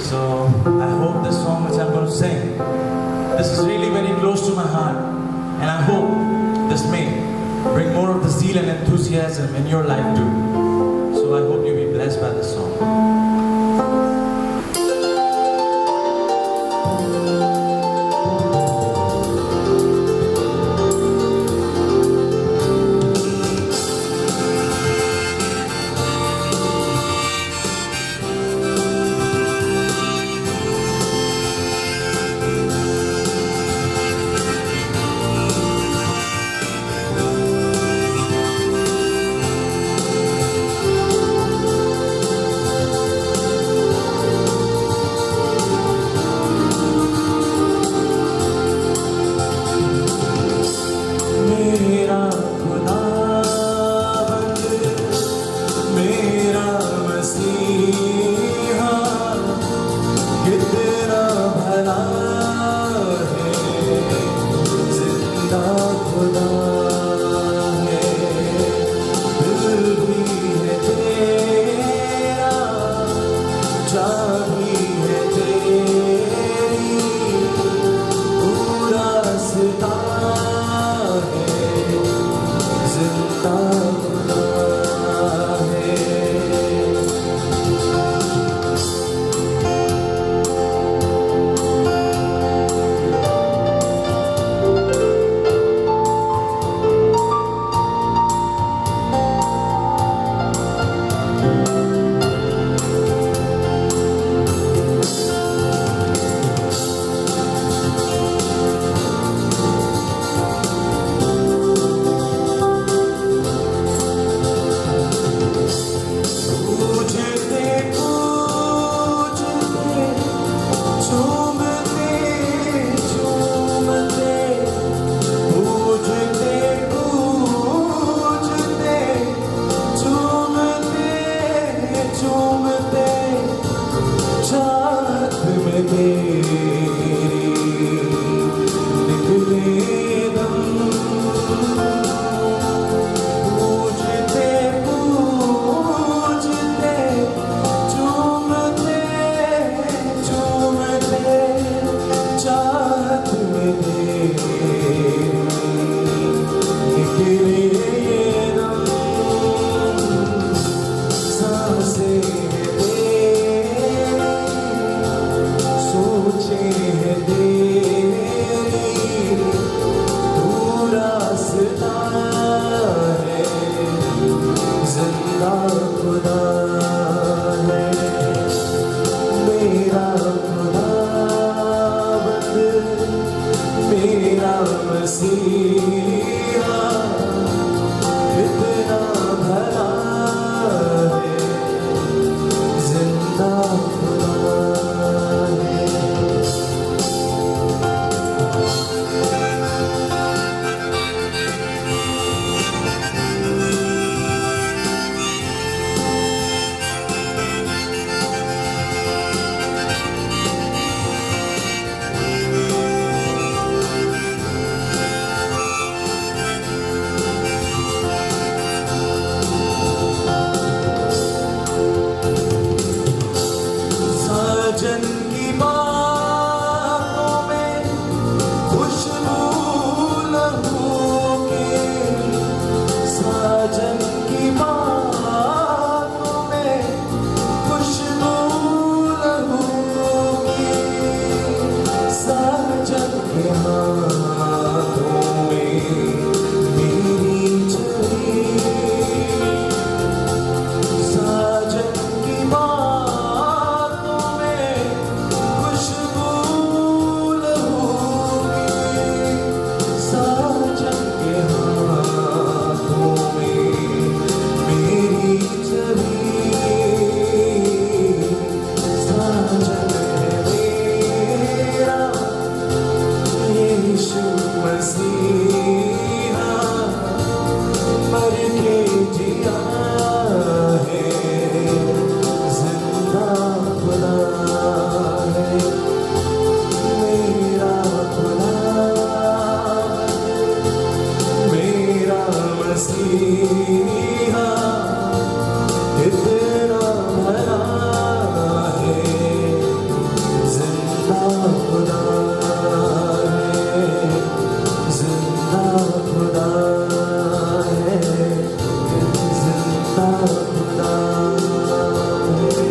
So I hope this song which I'm going to sing, this is really very close to my heart, and I hope this may bring more of the zeal and enthusiasm in your life too. So I hope you be blessed by this song. मसीहा मर के जिया है, जिंदा खुदा है मेरा खुदा, मेरा मसीहा इतना भला है, जिंदा खुदा है, जिंदा खुदा है, जिंदा खुदा है।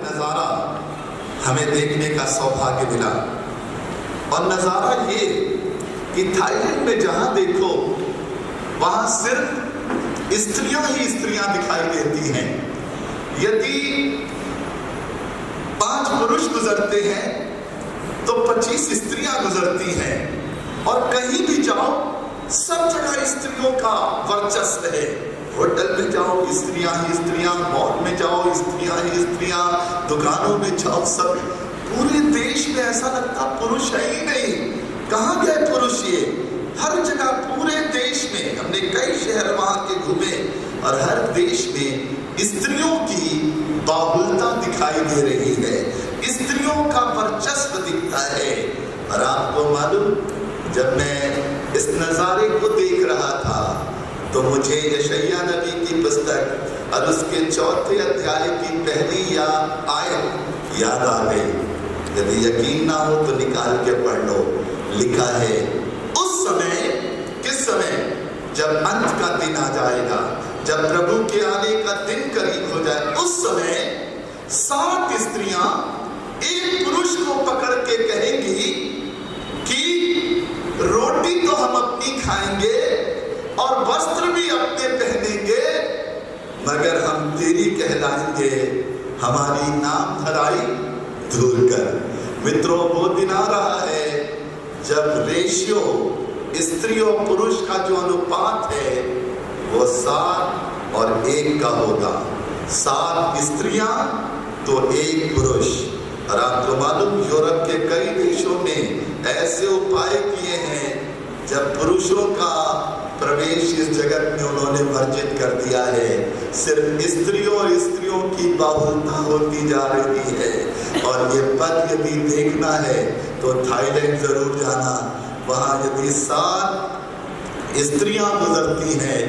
नजारा हमें देखने का सौभाग्य मिला, और नजारा ये कि थाईलैंड में जहां देखो वहां सिर्फ स्त्रियां ही स्त्रियां दिखाई देती हैं। यदि 5 पुरुष गुजरते हैं तो 25 स्त्रियां गुजरती हैं, और कहीं भी जाओ सब जगह स्त्रियों का वर्चस्व है। होटल में जाओ स्त्रियां ही स्त्रियां, मॉल में जाओ स्त्रियां ही स्त्रियां, दुकानों में जाओ सब, पूरे देश में ऐसा लगता पुरुष है ही नहीं। कहाँ गए पुरुष? ये हर जगह पूरे देश में, हमने कई शहर वहां के घूमे, और हर देश में स्त्रियों की बाहुलता दिखाई दे रही है, स्त्रियों का वर्चस्व दिखता है। और आपको मालूम, जब मैं इस नजारे को देख रहा था तो मुझे यशायाह नबी की पुस्तक और उसके 4थे अध्याय की पहली आयत याद आ गई। यदि यकीन ना हो तो निकाल के पढ़ लो। लिखा है, उस समय, किस समय? जब अंत का दिन आ जाएगा, जब प्रभु के आने का दिन करीब हो जाए, उस समय 7 स्त्रियां एक पुरुष को पकड़ के कहेंगी कि रोटी तो हम अपनी खाएंगे और वस्त्र भी अपने पहनेंगे, मगर हम तेरी कहलाएंगे, हमारी नाम धराई धूल कर। मित्रों, वो दिन आ रहा है जब रेशियो स्त्री और पुरुष का जो अनुपात है वो 7 और 1 का होगा। 7 स्त्रियां तो 1 पुरुष। और आपको मालूम, यूरोप के कई देशों में ऐसे उपाय किए हैं जब पुरुषों का प्रवेश इस जगत में उन्होंने वर्जित कर दिया है। सिर्फ स्त्रियों और स्त्रियों की बाहुलता होती जा रही है। और ये पद यदि देखना है तो थाईलैंड जरूर जाना। वहां यदि 7 स्त्रियां गुजरती हैं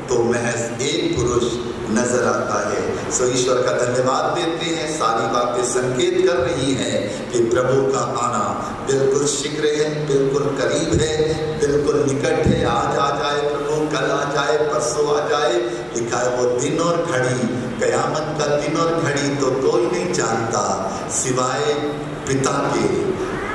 तो महज 1 पुरुष नजर आता है। सो ईश्वर का धन्यवाद देते हैं। सारी बातें संकेत कर रही हैं कि प्रभु का आना बिल्कुल शीघ्र है, बिल्कुल करीब है, बिल्कुल निकट है। आज आ जाए प्रभु, कल आ जाए, परसों आ जाए। लिखा है, वो दिन और घड़ी, कयामत का दिन और घड़ी तो कोई नहीं जानता सिवाय पिता के।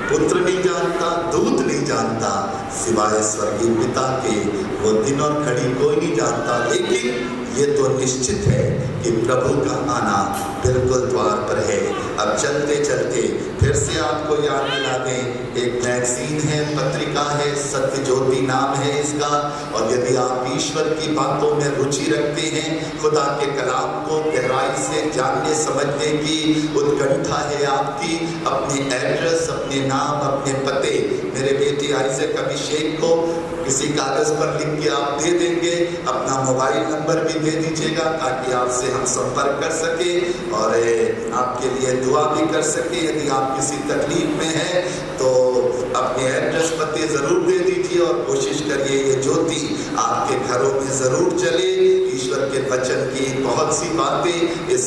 पुत्र नहीं जानता, दूत नहीं जानता, सिवाय स्वर्गीय पिता के। वो दिन और घड़ी कोई नहीं जानता, लेकिन ये तो निश्चित है कि प्रभु का आना बिल्कुल द्वार पर है। अब चलते चलते फिर से आपको याद दिला दें, एक मैगजीन है, पत्रिका है, सत्य ज्योति नाम है इसका। और यदि आप ईश्वर की बातों में रुचि रखते हैं, खुदा के कलाम को गहराई से जानने समझने की उत्कंठा है आपकी, अपने एड्रेस, अपने नाम, अपने पते मेरे बेटे आइजक अभिषेक को किसी कागज पर लिख के आप दे देंगे। अपना मोबाइल नंबर भी दे दीजिएगा ताकि आपसे हम संपर्क कर सके और आपके लिए दुआ भी कर सके। यदि आप किसी तकलीफ में हैं तो अपने एड्रेस पते जरूर दे दीजिए और कोशिश करिए ये ज्योति आपके घरों में जरूर चले। ईश्वर के वचन की बहुत सी बातें इस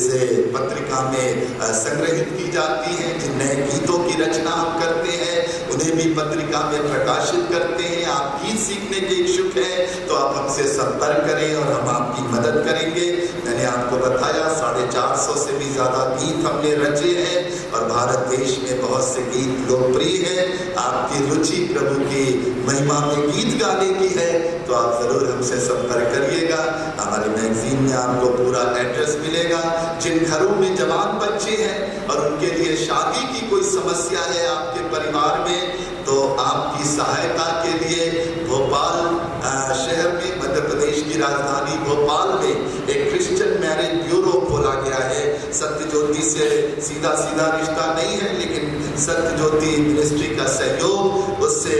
पत्रिका में संग्रहित की जाती हैं। जिन नए गीतों की रचना हम करते हैं उन्हें भी पत्रिका में प्रकाशित करते हैं। आप गीत सीखने के इच्छुक हैं तो आप हमसे संपर्क करें और हम आपकी मदद करेंगे। मैंने आपको बताया 450 से भी ज्यादा गीत हमने रचे हैं और भारत देश में बहुत से गीत लोकप्रिय हैं। आपकी रुचि प्रभु की महिमा में गीत गाने की है तो आप जरूर हमसे संपर्क करिएगा। हमारे मैगजीन में आपको पूरा एड्रेस मिलेगा। जिन घरों में जवान बच्चे हैं और उनके लिए शादी की कोई समस्या है आपके परिवार में तो आपकी सहायता के लिए भोपाल शहर में, मध्य प्रदेश प्रदेश की राजधानी भोपाल में एक क्रिश्चियन मैरिज ब्यूरो खोला गया है। सत्य ज्योति से सीधा सीधा रिश्ता नहीं है, लेकिन सत्य ज्योति मिनिस्ट्री का सहयोग उससे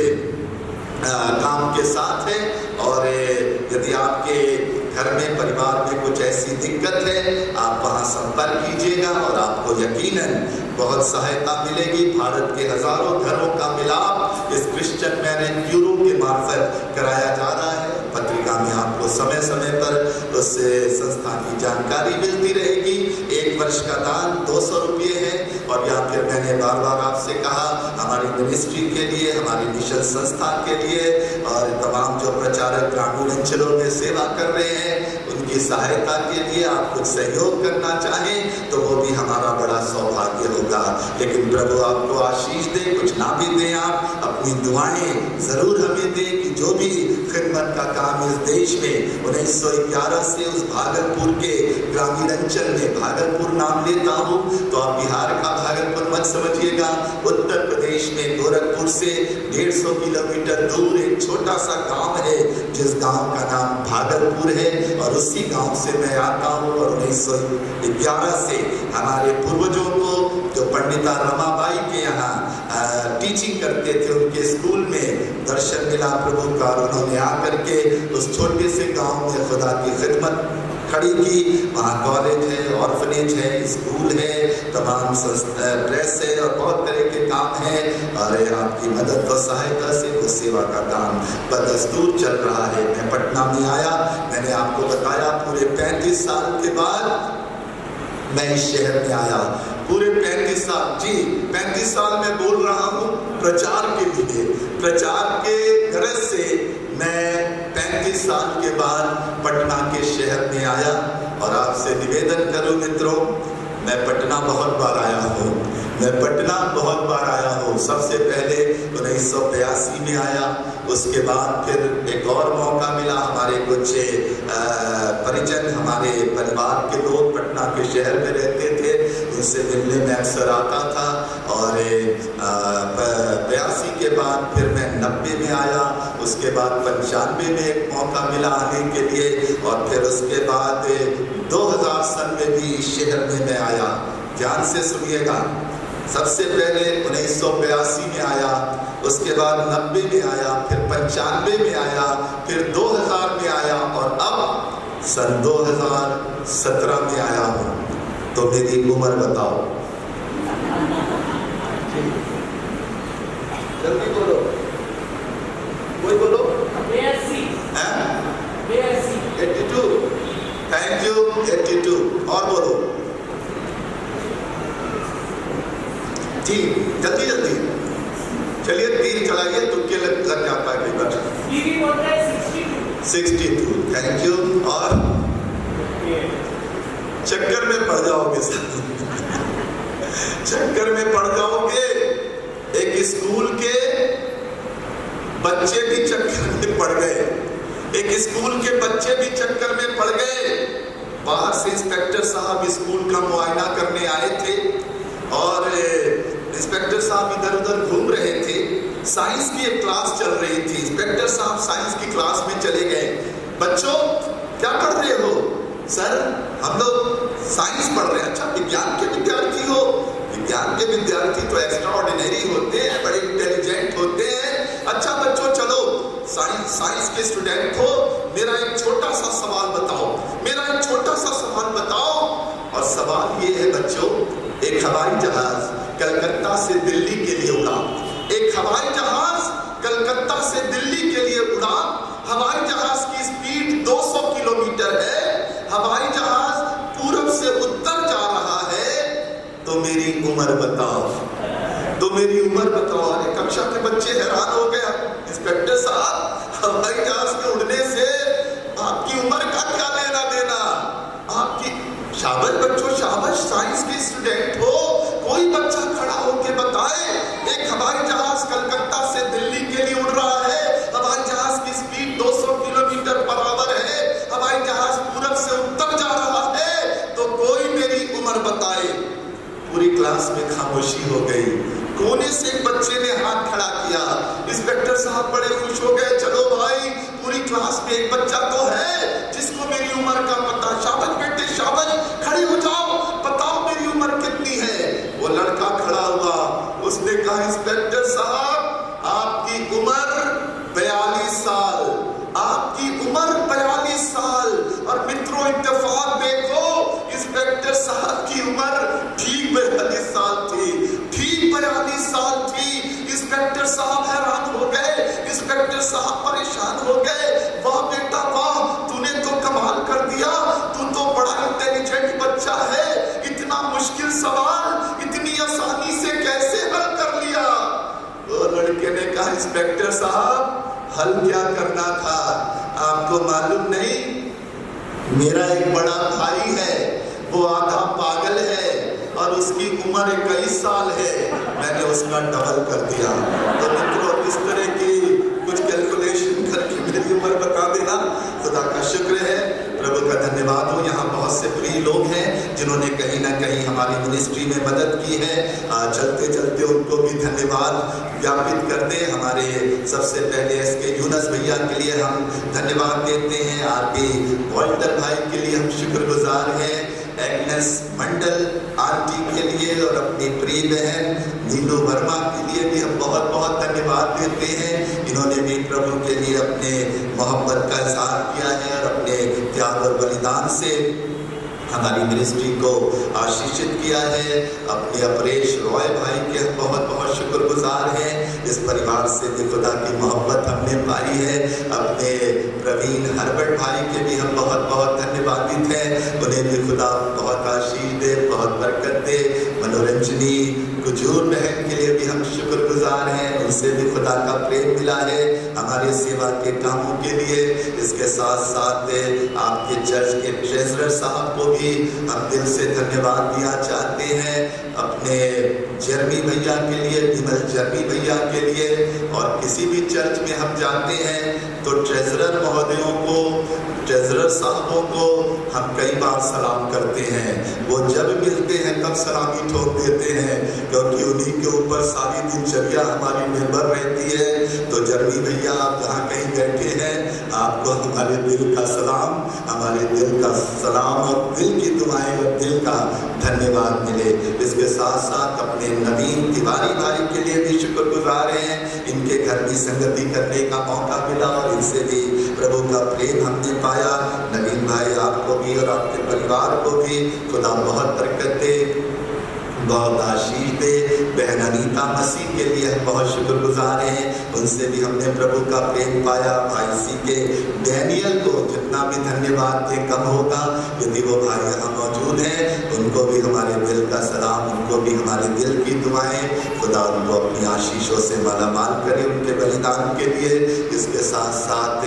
काम के साथ है। और यदि आपके घर में परिवार में कुछ ऐसी दिक्कत है, आप वहां संपर्क कीजिएगा और आपको यकीनन बहुत सहायता मिलेगी। भारत के हजारों घरों का मिलाप इस क्रिश्चियन मैरिज ब्यूरो के मार्फत कराया जा रहा है। पत्रिका में आपको समय समय पर उस संस्था की जानकारी मिलती रहेगी। 1 वर्ष का दान 200 रुपये है। और या फिर मैंने बार बार आपसे कहा, हमारी मिनिस्ट्री के लिए, हमारी मिशन संस्था के लिए और तमाम जो प्रचारक ग्रामीण अंचलों में सेवा कर रहे हैं, उनकी सहायता के लिए आप कुछ सहयोग करना चाहें तो वो भी हमारा बड़ा सौभाग्य होगा। लेकिन प्रभु आपको आशीष दे, कुछ ना भी दें, आप अपनी दुआएं जरूर हमें दें कि जो भी खिदमत का काम इस देश में 1911 से उस भागलपुर के ग्रामीण अंचल में, भागलपुर नाम लेता हूँ तो आप बिहार का भागलपुर मत समझिएगा, उत्तर प्रदेश में गोरखपुर से 150 किलोमीटर दूर एक छोटा सा गांव है जिस गांव का नाम भागलपुर है। और उसी गांव से मैं आता हूँ। और 1911 से हमारे पूर्वजों को जो पंडिता रमाबाई के यहाँ टीचिंग करते थे, उनके स्कूल में दर्शन मिला प्रभु का। उन्होंने आकर के उस छोटे से गांव में खुदा की खिदमत खड़ी की। वहाँ कॉलेज है, ऑर्फनेज है, स्कूल है, तमाम प्रेस है और बहुत तरह के काम हैं। और आपकी मदद और सहायता से वो सेवा का काम बदस्तूर चल रहा है। मैं पटना में आया, मैंने आपको बताया पूरे 35 साल के बाद मैं इस शहर में आया। पूरे 35 साल, जी 35 साल मैं बोल रहा हूँ प्रचार के लिए, प्रचार के गरज से मैं 35 साल के बाद पटना के शहर में आया। और आपसे निवेदन करूं मित्रों, मैं पटना बहुत बार आया हूँ, मैं पटना बहुत बार आया हूँ। सबसे पहले 1982 में आया, उसके बाद फिर एक और मौका मिला। हमारे कुछ परिजन, हमारे परिवार के लोग पटना के शहर में रहते थे, उनसे मिलने में अक्सर आता था। और 82 के बाद फिर मैं 90 में आया, उसके बाद 95 में एक मौका मिला आने के लिए। और फिर उसके बाद 2000 सन में भी इस शहर में मैं आया। ध्यान से सुनिएगा, सबसे पहले 1982 में आया, उसके बाद 90 में आया, फिर 95 में आया, फिर 2000 में आया और अब सन 2017 में आया हूँ। तो मेरी उम्र बताओ, जल्दी बोलो, कोई बोलो। 82, थैंक यू, 82 और बोलो जी, जल्दी जल्दी चलिए, तीर चलाइए, तुक्के लग जाता है कई बार। 62, थैंक यू। और चक्कर में पड़ जाओगे सर, चक्कर में पड़ जाओगे। एक स्कूल के बच्चे भी चक्कर में पड़ गए, एक स्कूल के बच्चे भी चक्कर में पड़ गए। बाहर से इंस्पेक्टर साहब स्कूल का मुआयना करने आए थे और इंस्पेक्टर साहब इधर उधर घूम रहे थे। साइंस की एक क्लास चल रही थी, इंस्पेक्टर साहब साइंस की क्लास में चले गए। बच्चों क्या पढ़ रहे हो? सर हम लोग साइंस पढ़ रहे हैं। अच्छा, विज्ञान के विद्यार्थी हो? विज्ञान के विद्यार्थी तो एक्स्ट्रा ऑर्डिनरी होते हैं, बड़े इंटेलिजेंट होते हैं। अच्छा बच्चों चलो, साइंस के स्टूडेंट हो, मेरा एक छोटा सा सवाल बताओ, मेरा एक छोटा सा सवाल बताओ। और सवाल ये है बच्चों, एक हवाई जहाज कलकत्ता से दिल्ली के लिए उड़ा, एक हवाई जहाज कलकत्ता से दिल्ली के लिए उड़ा। हवाई जहाज की स्पीड 200 किलोमीटर है, हवाई जहाज पूरब से उत्तर जा रहा है। तो मेरी उम्र बताओ, तो मेरी उम्र बताओ। अरे कक्षा के बच्चे हैरान हो गए, इंस्पेक्टर साहब हवाई जहाज के उड़ने से आपकी उम्र का क्या लेना देना? आपकी शाबाश बच्चों, शाबाश, साइंस के स्टूडेंट हो। कोई बच्चा खड़ा होके बताए, एक हवाई जहाज कलकत्ता से दिल्ली के लिए उड़ रहा है, हवाई जहाज की स्पीड 200 किलोमीटर बराबर है, हवाई जहाज पूरब से उत्तर जा रहा है। तो कोई मेरी उम्र बताए। पूरी क्लास में खामोशी हो गई। कोने से एक बच्चे ने हाथ खड़ा किया। इंस्पेक्टर साहब बड़े खुश हो गए, चलो भाई पूरी क्लास में एक बच्चा तो है उसने कहा इंस्पेक्टर साहब आपकी उम्र 42 साल, आपकी उम्र 42 साल। और मित्रों इत्तेफाक देखो, इंस्पेक्टर साहब की उम्र ठीक 42 साल थी, ठीक 42 साल थी। इंस्पेक्टर साहब हैरान हो गए, इंस्पेक्टर साहब परेशान हो गए। वाह बेटा वाह, तूने तो कमाल कर दिया, तू तो बड़ा इंटेलिजेंट बच्चा है, इतना मुश्किल सवाल इतनी आसानी से कैसे हल कर लिया? तो लड़के ने कहा इंस्पेक्टर साहब हल क्या करना था, आपको मालूम नहीं? मेरा एक बड़ा भाई है, वो आधा पागल है और उसकी उम्र 21 साल है, मैंने उसका डबल कर दिया। तो मित्रों इस तरह की कुछ कैलकुलेशन करके मेरी उम्र बता देना, खुदा का शुक्र है, प्रभु का धन्यवाद हो। यहाँ बहुत से प्रिय लोग हैं जिन्होंने कहीं ना कहीं हमारी मिनिस्ट्री में मदद की है। चलते चलते उनको भी धन्यवाद ज्ञापित करते हैं। हमारे सबसे पहले इसके यूनस भैया के लिए हम धन्यवाद देते हैं, आरपी वॉल्टर भाई के लिए हम शुक्रगुजार हैं, एग्नेस मंडल आंटी के लिए और अपनी प्रिय बहन नीलू वर्मा के लिए भी हम बहुत बहुत धन्यवाद देते हैं। इन्होंने भी प्रभु के लिए अपने मोहब्बत का इजहार किया है और अपने त्याग और बलिदान से हमारी मिनिस्ट्री को आशीषित किया है। अपने अपरेश रॉय भाई के हम बहुत बहुत शुक्रगुजार हैं, इस परिवार से भी खुदा की मोहब्बत हमने पाई है। अपने प्रवीण हरबर्ट भाई के भी हम बहुत बहुत धन्यवादित हैं, उन्हें भी खुदा बहुत आशीष दे, बहुत बरकत दे। मनोरंजनी गुजूर बहन के लिए भी हम शुक्रगुजार हैं, उनसे भी खुदा का प्रेम मिला है हमारे सेवा के कामों के लिए। इसके साथ साथ आपके चर्च के ट्रेजरर साहब को भी हम दिल से धन्यवाद दिया चाहते हैं, अपने जर्मी भैया के लिए, विमल जर्मी भैया के लिए। और किसी भी चर्च में हम जाते हैं तो ट्रेजरर महोदयों को, ट्रेजरर साहबों को हम कई बार सलाम करते हैं। वो जब मिलते हैं तब सलामी ठोक देते हैं, क्योंकि उन्हीं के ऊपर सारी दिनचर्या हमारी निर्भर रहती है। तो जर्मी भैया आप जहाँ कहीं बैठे हैं, आपको हमारे दिल का सलाम, हमारे दिल का सलाम और दिल की दुआएं और दिल का धन्यवाद मिले। इसके साथ साथ अपने नवीन तिवारी भाई के लिए भी शुक्रगुजार हैं, इनके घर भी संगति करने का मौका मिला और इनसे भी प्रभु का प्रेम हमने पाया। नवीन भाई आपको भी और आपके परिवार को भी खुदा बहुत बरकत दे, बहुत आशीष दे। बहन अनीता मसीह के लिए हम बहुत शुक्रगुजार हैं, उनसे भी हमने प्रभु का प्रेम पाया। भाई सी के डैनियल को जितना भी धन्यवाद दे कम होगा, यदि वो भाई यहाँ मौजूद हैं, उनको भी हमारे दिल का सलाम, उनको भी हमारे दिल की दुआएं, खुदा उनको अपनी आशीषों से मालामाल करे उनके बलिदान के लिए। इसके साथ साथ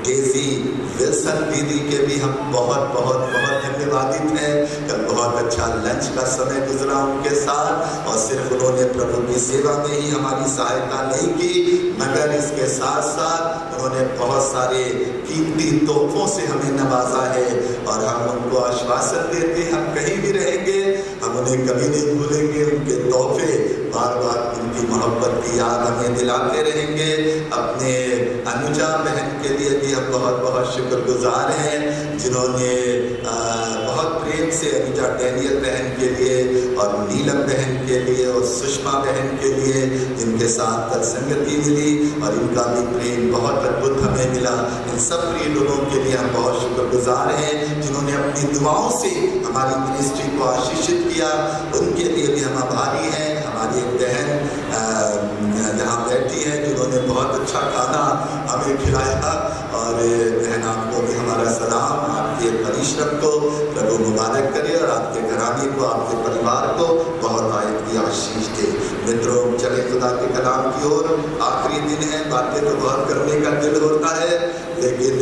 डेजी विल्सन दीदी के भी हम बहुत बहुत बहुत धन्यवादित हैं। कल बहुत अच्छा लंच का समय गुजरा उनके साथ, और सिर्फ उन्होंने प्रभु की सेवा में ही हमारी सहायता नहीं की, मगर इसके साथ साथ उन्होंने बहुत सारे कीमती तोहफों से हमें नवाजा है। और हम उनको आश्वासन देते हैं, हम कहीं भी रहेंगे हम उन्हें कभी नहीं भूलेंगे। उनके तोहफे बार बार उनकी मोहब्बत की याद हमें दिलाते रहेंगे। अपने अनुजा बहन के लिए भी हम बहुत बहुत शुक्रगुजार हैं, जिन्होंने बहुत प्रेम से अनुजा डैनियल बहन के लिए और नीलम बहन के लिए और सुषमा बहन के लिए, जिनके साथ कल संगति मिली और इनका भी प्रेम बहुत अद्भुत हमें मिला। इन सब प्रिय लोगों के लिए हम बहुत शुक्रगुजार हैं, जिन्होंने अपनी दुआओं से हमारी मिनिस्ट्री को आशीषित किया। उनके लिए भी हम आभारी हैं। हमारी एक बहन जहाँ बैठी है, जिन्होंने बहुत अच्छा खाना हमें खिलाया, और बहन आपको भी हमारा सलाम। आपके परिश्रम को प्रभु मुबारक करे और आपके घराने को, आपके परिवार को बहुत आयत की आशीष दे। मित्रों चले खुदा के कलाम की ओर। आखिरी दिन है, बातें तो बहुत करने का दिल होता है, लेकिन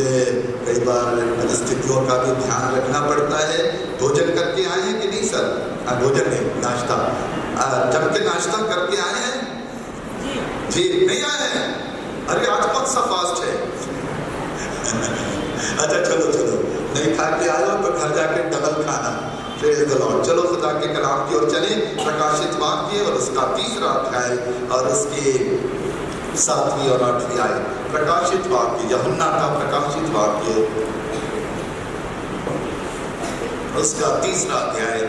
कई बार परिस्थितियों का भी ध्यान रखना पड़ता है। भोजन करके आए हैं कि नहीं सर? भोजन नहीं, नाश्ता जम के नाश्ता करके आए हैं जी? नहीं आए हैं? अरे आज कौन सा फास्ट है? अच्छा चलो चलो, नहीं खा के आए हो तो घर जाके डबल खाना। Praise the Lord. चलो खुदा के कलाम की ओर चले। प्रकाशित वाक्य और उसका 3रा अध्याय और उसके 7वीं और 8वीं आयत। प्रकाशित वाक्य, यूहन्ना का प्रकाशित वाक्य, उसका 3रा अध्याय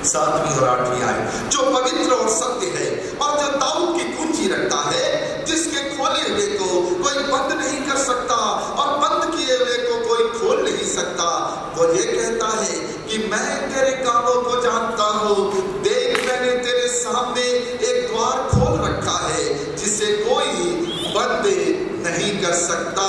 7वीं और 8वीं आयत। जो पवित्र और सत्य है कर सकता।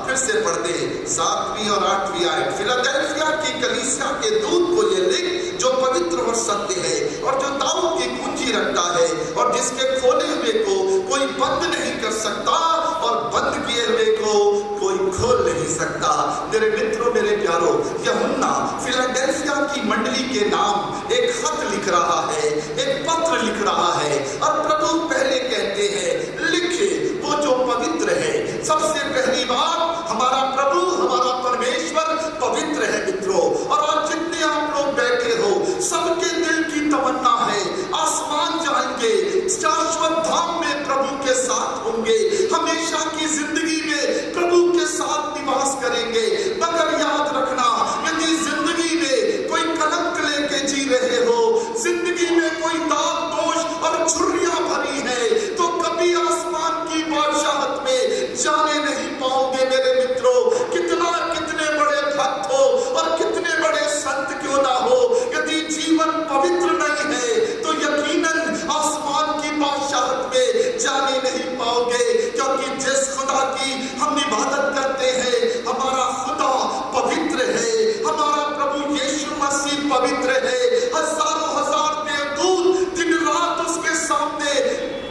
फिर से पढ़ दे 7वीं और 8वीं आयत। फिलाडेल्फिया की कलीसिया के दूत को ये लिख जो पवित्र और सत्य है और जो दाऊद की कुंजी रखता है और जिसके खोले हुए को कोई बंद नहीं कर सकता और बंद किए हुए को कोई खोल नहीं सकता। मेरे मित्रों, मेरे प्यारों, यूहन्ना फिलाडेल्फिया की मंडली के नाम एक खत लिख रहा है, एक पत्र लिख रहा है और प्रभु पहले कहते हैं लिखे वो जो पवित्र है। सबसे पहली बात, हमारा प्रभु, हमारा परमेश्वर पवित्र है मित्रों। और आज जितने आप लोग बैठे हो, सबके दिल की तमन्ना है आसमान जाएंगे, शाश्वत धाम में प्रभु के साथ होंगे, हमेशा की जिंदगी में प्रभु के साथ निवास करेंगे। मगर याद रखना, यदि जिंदगी में कोई कलंक लेके जी रहे हो, जिंदगी में कोई दाग दोष और छुर्रियां भरी है, तो कभी आसमान की बादशाहत में जाने नहीं पाओगे मेरे मित्रों। कितने बड़े भक्त हो और कितने बड़े संत क्यों ना हो, यदि जीवन पवित्र नहीं है तो यकीनन आसमान की बादशाहत में जाने नहीं पाओगे। क्योंकि जिस खुदा की हम इबादत करते हैं, हमारा खुदा पवित्र है, हमारा प्रभु यीशु मसीह पवित्र है। हजारों हजार देवदूत दिन रात उसके सामने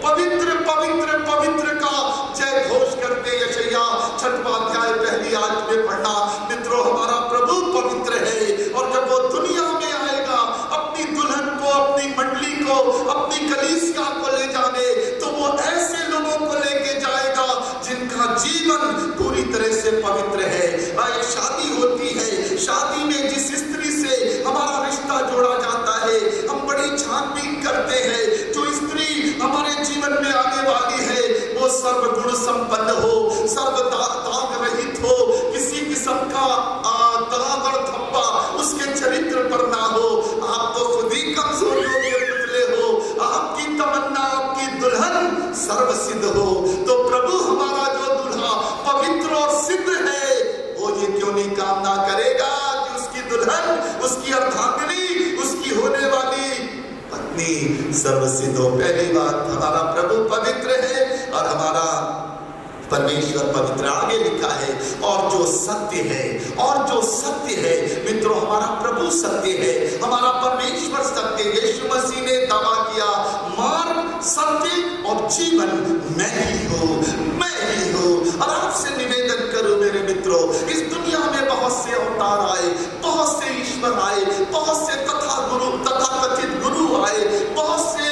पवित्र पवित्र पवित्र का जय घोष करते। यशायाह 6वां अध्याय 1 आयत में पढ़ना मित्रों, हमारा प्रभु पवित्र है। और जब वो दुनिया में आएगा अपनी दुल्हन को, अपनी मंडली को, अपनी कलीसिया को ले जाने, तो वो ऐसे लोगों को लेके जाएगा जिनका जीवन पूरी तरह से पवित्र है। एक शादी होती है, शादी में जिस स्त्री से हमारा रिश्ता जोड़ा जाता है, हम बड़ी छानबीन करते हैं। जो स्त्री हमारे जीवन में आने वाली है वो सर्वगुण संपन्न हो, सर्व दाग रहित हो, किसी किस्म का दाग और धब्बा उसके चरित्र पर ना हो। आप तो खुद ही कमजोरियों के पुतले हो, आपकी तमन्ना आपकी दुल्हन सर्वसिद्ध हो। तो प्रभु हमारा जो दूल्हा पवित्र और सिद्ध है, वो ये क्यों नहीं कामना करेगा कि उसकी दुल्हन, उसकी अर्धांगिनी, उसकी होने वाली पत्नी सर्वसिद्ध हो। पहली बात, हमारा प्रभु पवित्र है और हमारा परमेश्वर पवित्र। आगे लिखा है और जो सत्य है, और जो सत्य है मित्रों, हमारा प्रभु सत्य है, हमारा परमेश्वर सत्य। यीशु मसीह ने दावा किया, मार्ग, सत्य और जीवन मैं ही हूँ, मैं ही हूँ। और आपसे निवेदन करूं मेरे मित्रों, इस दुनिया में बहुत से अवतार आए, बहुत से ईश्वर आए, बहुत से तथाकथित गुरु आए, बहुत से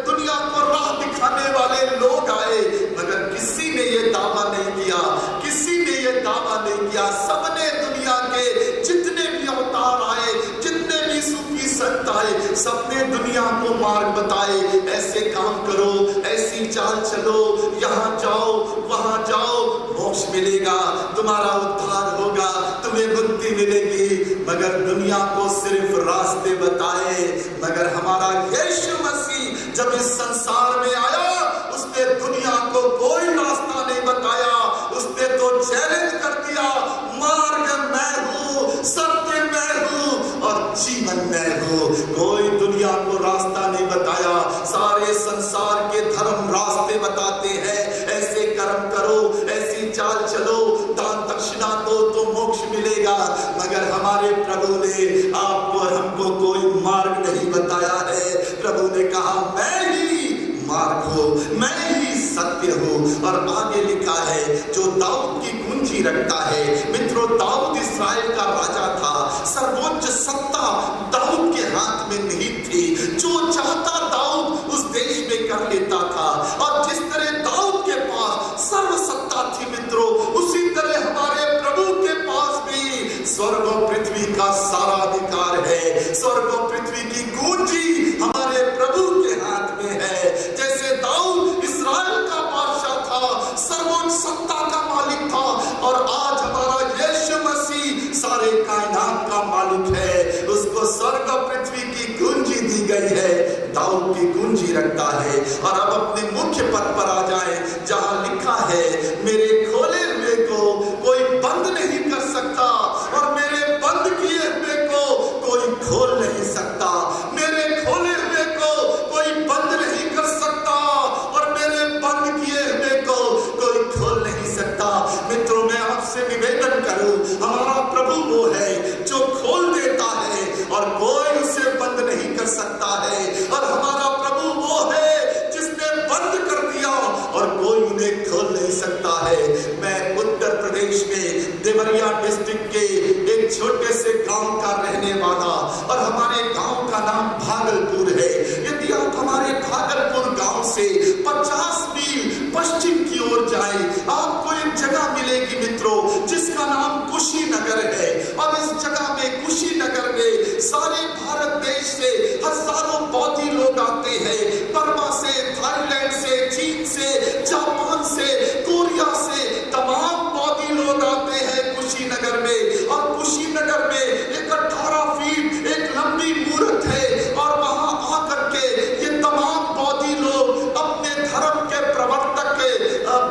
दुनिया को राह दिखाने वाले लोग आए, मगर किसी ने ये दावा नहीं किया, किसी ने ये दावा नहीं किया। सबने दुनिया के जितने भी अवतार आए, जितने भी सूफी संत आए, सबने दुनिया को मार्ग बताए, ऐसे काम करो, ऐसी चाल चलो, यहाँ जाओ, वहां जाओ, मोक्ष मिलेगा, तुम्हारा उद्धार होगा, तुम्हें मुक्ति मिलेगी। मगर दुनिया को सिर्फ रास्ते बताए, मगर हमारा यीशु मसीह जब इस संसार में आया, उसने दुनिया को कोई रास्ता नहीं बताया, उसने तो चैलेंज कर दिया, मार्ग मैं हूँ, सत्य मैं हूँ और जीवन मैं हूँ। कोई दुनिया को रास्ता नहीं बताया। सारे संसार के धर्म रास्ते बताते हैं, ऐसे कर्म करो, ऐसी चाल चलो, दान दक्षिणा दो तो मोक्ष मिलेगा। मगर हमारे प्रभु ने आपको और हमको कोई मार्ग नहीं बताया है। प्रभु ने कहा मैं ही मार्ग हूँ, मैं ही सत्य हूँ। और आगे लिखा है जो दाऊद की कुंजी रखता है। मित्रों, दाऊद इस्राएल का राजा था, सर्वोच्च सत्ता दाऊद के हाथ में निहित थी। जो चाहता दाऊद उस देश में कर लेता था। और जिस तरह दाऊद के पास सर्व सत्ता थी मित्रों, उसी तरह हमारे प्रभु के पास भी स्वर्ग और पृथ्वी का सारा अधिकार है। स्वर्ग और पृथ्वी की कुंजी हमारे प्रभु के हाथ में है। जैसे दाऊद इस्राएल का बादशाह था, सर्वोच्च सत्ता का मालिक था, और आज हमारा यीशु मसीह सारे कायनात का मालिक है। उसको स्वर्ग और पृथ्वी की कुंजी दी गई है, दाऊद की कुंजी रखता है। और अब अपने मुख्य पद पर आ जाए, जहां लिखा है मेरे खोले हुए को कोई बंद नहीं कर सकता और मेरे बंद किए हुए को कोई खोल नहीं सकता। मेरे खोले हुए को कोई बंद नहीं कर सकता और मेरे बंद किए हुए को कोई खोल नहीं सकता। डिस्ट्रिक्ट के एक छोटे से गांव का रहने वाला, और हमारे गांव का नाम भागलपुर है। यदि आप हमारे भागलपुर गांव से 50 मील पश्चिम की ओर जाएं, आपको एक जगह मिलेगी मित्रों जिसका नाम कुशीनगर है। और इस जगह में कुशीनगर में सारे भारत देश से हजारों बौद्धी लोग आते हैं, बर्मा से, थाईलैंड से, चीन से, जापान से, कोरिया से, तमाम बौद्धी लोग आते हैं कुशीनगर में। और कुशीनगर में एक 18 फीट एक लंबी मूर्त है, और वहां आकर के ये तमाम बौद्धी लोग अपने धर्म के प्रवर्तक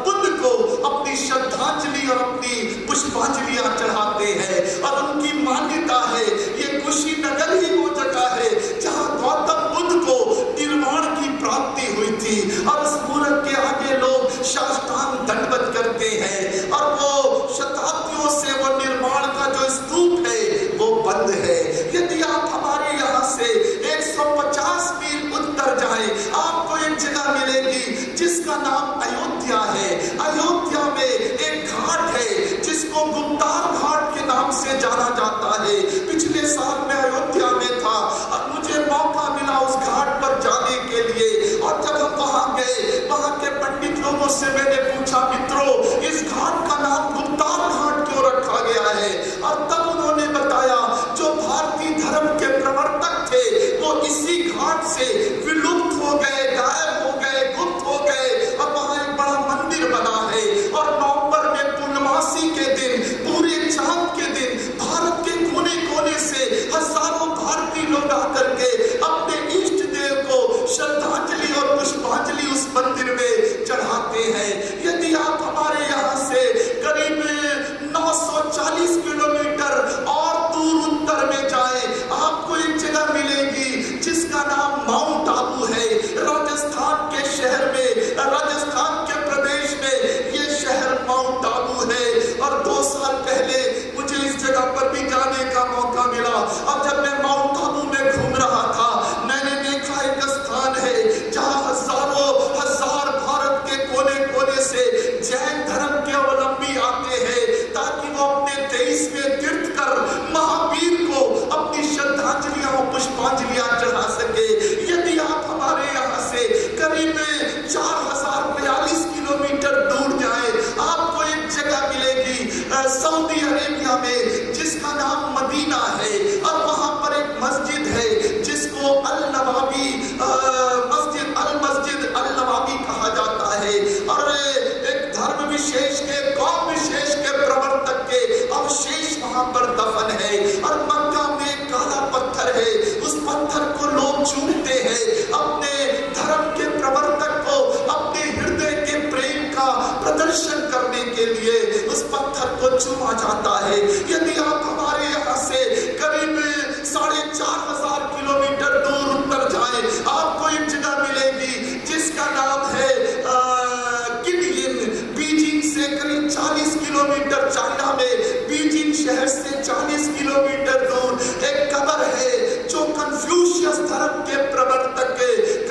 बुद्ध को अपनी श्रद्धांजलि और अपनी पुष्पांजलियां चढ़ाते हैं। और उनकी मान्यता है ये कुशीनगर ही वो जगह है जहां गौतम बुद्ध को निर्वाण की प्राप्ति हुई थी। और इस मूर्त के आगे लोग साष्टांग दंडवत करते हैं, और वो शताब्दियों से वो निर्माण का जो स्तूप है वो बंद है। यदि आप हमारे यहाँ से 150 मील उत्तर जाएं, आपको एक जगह मिलेगी जिसका नाम अयोध्या है। अयोध्या में एक घाट है जिसको गुप्तार घाट के नाम से जाना जाता है। पिछले साल मैं अयोध्या में था और मुझे मौका मिला उस घाट पर जाने के लिए। और जब हम वहां गए, वहां के पंडित लोगों से मैंने पूछा, मित्रों इस घाट का नाम गुप्तार घाट क्यों रखा गया है? और तब उन्होंने बताया जो भारतीय धर्म के प्रवर्तक थे वो इसी घाट से विलुप्त हो गए, गायब हो गए, गुप्त हो गए। और वहां एक बड़ा मंदिर बना है, और नवंबर में पूर्णमासी के दिन, पूरे चांद के दिन भारत के कोने कोने से हजारों भारतीय लोग आकर के अपने इष्ट देव को श्रद्धांजलि और पुष्पांजलि उस मंदिर में चढ़ाते हैं। यदि आप हमारे यहाँ से करीब 940 किलोमीटर और दूर उत्तर में जाएं, आपको एक जगह मिलेगी जिसका नाम माउंट आबू है। राजस्थान के शहर में, राजस्थान के प्रदेश में ये शहर माउंट आबू है। और 2 साल पहले मुझे इस जगह पर भी जाने का मौका मिला, और जब मैं माउंट आबू में घूम रहा था मैंने देखा एक स्थान है जहां हजारों हजार भारत के कोने कोने से जैन धर्म के अवलंबी आते हैं ताकि वो अपने 23वें तीर्थ कर महावीर को अपनी श्रद्धांजलियां और पुष्पांजलियां चढ़ा सके। यदि आप हमारे यहाँ से करीब 4042 किलोमीटर दूर जाए, आपको एक जगह मिलेगी सऊदी अरेबिया में जिसका नाम मदीना है। और वहां पर एक मस्जिद है जिसको मस्जिद अल नवाबी कहा जाता है। और एक धर्म विशेष के, कौम विशेष के प्रवर्तक के अवशेष वहां पर दफन है। और मक्का में एक काला पत्थर है, उस पत्थर को लोग चूमते हैं, अपने धर्म के प्रवर्तक को अपने हृदय के प्रेम का प्रदर्शन करने के लिए उस पत्थर को चूमा जाता है। यदि आप हमारे यहाँ से करीब 4500 किलोमीटर दूर उत्तर जाएं, आपको एक जगह मिलेगी जिसका नाम है किनयिन। बीजिंग से करीब 40 किलोमीटर, चाइना में बीजिंग शहर से 40 किलोमीटर दूर एक कब्र है जो कन्फ्यूशियस धर्म के प्रवर्तक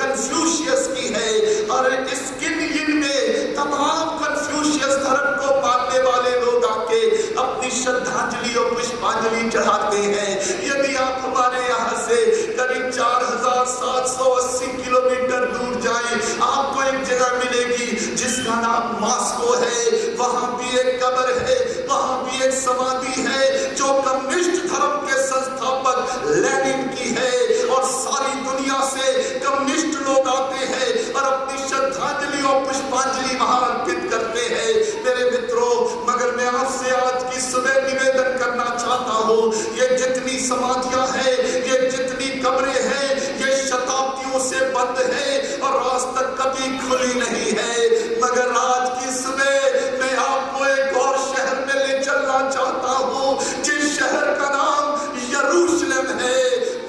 कन्फ्यूशियस की है। और इस किनयिन में तमाम कन्फ्यूशियस धर्म को मानने वाले लोग आके अपनी श्रद्धांजलि और पुष्पांजलि चढ़ाते हैं। यदि आप हमारे यहाँ से करीब 4780 किलोमीटर दूर जाएं, आपको एक जगह मिलेगी जिसका नाम मॉस्को है। वहां भी एक कब्र है, वहां भी एक समाधि है जो कम्युनिस्ट धर्म के संस्थापक लेनिन की है। और सारी दुनिया से कम्युनिस्ट लोग आते हैं और अपनी श्रद्धांजलि और पुष्पांजलि वहां अर्पित करते हैं। मेरे मित्रों, मगर मैं आपसे आज की सुबह निवेदन करना चाहता हूँ, ये जितनी समाधियां हैं, ये जितनी कब्रें हैं, ये शताब्दियों से बंद है और आज तक कभी खुली नहीं है। मगर आज की सुबह मैं आपको एक और शहर में ले चलना चाहता हूँ जिस शहर का नाम यरूशलेम है।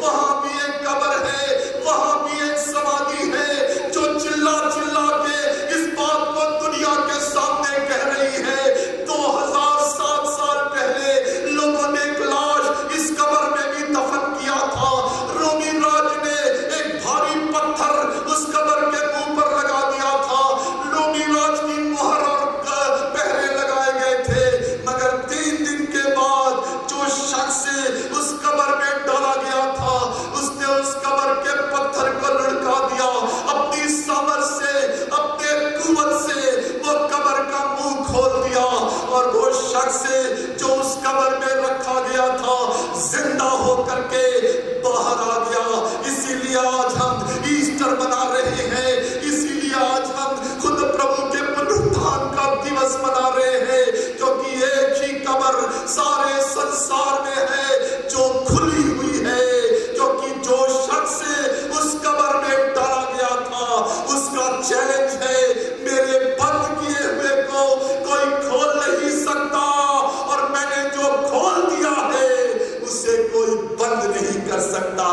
वहां भी एक कब्र है, वहां भी एक समाधि है जो चिल्ला चिल्ला के इस बात को दुनिया के सामने कह रही है। 2007 साल पहले लोगों ने एक लाश इस कब्र में भी दफन किया था। रोमी राज ने एक भारी पत्थर उस शख्स जो उस कब्र में रखा गया था जिंदा होकर के बाहर आ गया। इसीलिए आज हम ईस्टर मना रहे हैं, इसीलिए आज हम खुद प्रभु के पुनरुत्थान का दिवस मना रहे हैं, क्योंकि एक ही कब्र सारे संसार में है जो खुली हुई है। क्योंकि जो शख्स उस कब्र में डाला गया था उसका चैलेंज है, मेरे बंद किए हुए को कोई खोल नहीं सकता, और मैंने जो खोल दिया है उसे कोई बंद नहीं कर सकता।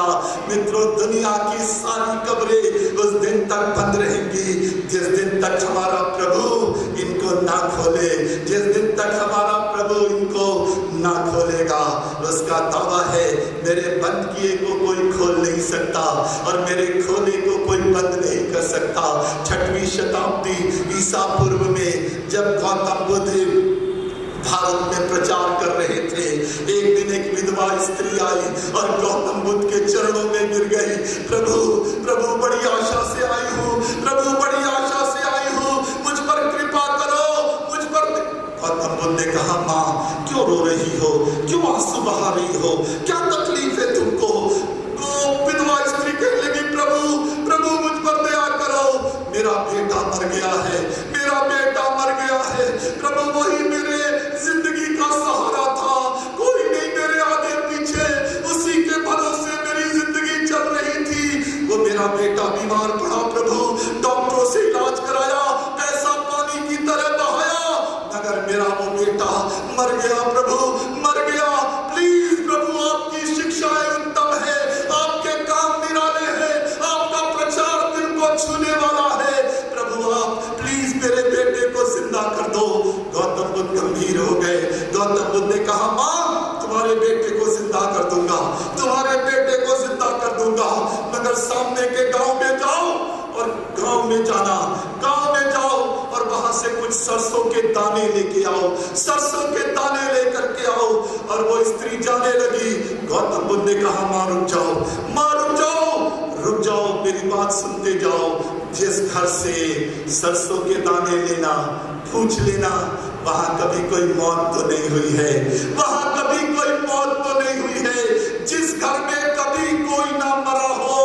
मित्रों, दुनिया की सारी कब्रें उस दिन तक बंद रहेंगी जिस दिन तक हमारा प्रभु इनको ना खोले, जिस दिन तक हमारा प्रभु इनको ना खोलेगा। उसका दावा है, मेरे बंद किए को कोई खोल नहीं सकता और मेरे खोले को कोई बंद नहीं कर सकता। 6वीं शताब्दी ईसा पूर्व में जब गौतम बुद्ध भारत में प्रचार कर रहे थे, एक दिन एक विधवा स्त्री आई और गौतम बुद्ध के चरणों में गिर गई। प्रभु प्रभु बड़ी आशा से आई हूँ, प्रभु बड़ी आशा से आई हूँ, मुझ पर कृपा करो, मुझ पर। गौतम बुद्ध ने कहा, माँ क्यों रो रही हो, क्यों आंसू बहा रही हो, क्या तकलीफ है तुमको? तो विधवा स्त्री कहने लगी, प्रभु प्रभु मुझ पर दया करो, मेरा बेटा मर गया है, मेरा बेटा मर गया है। प्रभु वही मेरे जिंदगी का सहारा था, कोई नहीं मेरे आगे पीछे, उसी के भरोसे मेरी जिंदगी चल रही थी। वो मेरा बेटा बीमार पड़ा, प्रभु डॉक्टरों से इलाज कराया, पैसा पानी की तरह बहाया, मगर मेरा वो बेटा मर गया, प्रभु मर गया। प्लीज प्रभु, आपकी शिक्षाएं उत्तम है, आपके काम निराले हैं, आपका प्रचार दिल को छूने वाला है, प्रभु आप प्लीज मेरे बेटे को जिंदा कर दो। गौतम बुद्ध गंभीर हो गए। गौतम बुद्ध ने कहा, माँ तुम्हारे बेटे को जिंदा कर दूंगा, तुम्हारे बेटे को जिंदा कर दूंगा, मगर सामने के गांव में जाओ और गांव में जाना, गांव में जाओ और वहां से कुछ सरसों के दाने लेके आओ, सरसों के दाने लेकर के आओ। और वो स्त्री जाने लगी। गौतम बुद्ध ने कहा, माँ रुक जाओ, माँ रुक जाओ, रुक जाओ, मेरी बात सुनते जाओ। जिस घर से सरसों के दाने लेना, पूछ लेना वहां कभी कोई मौत तो नहीं हुई है, वहां कभी कोई मौत तो नहीं हुई है। जिस घर में कभी कोई ना मरा हो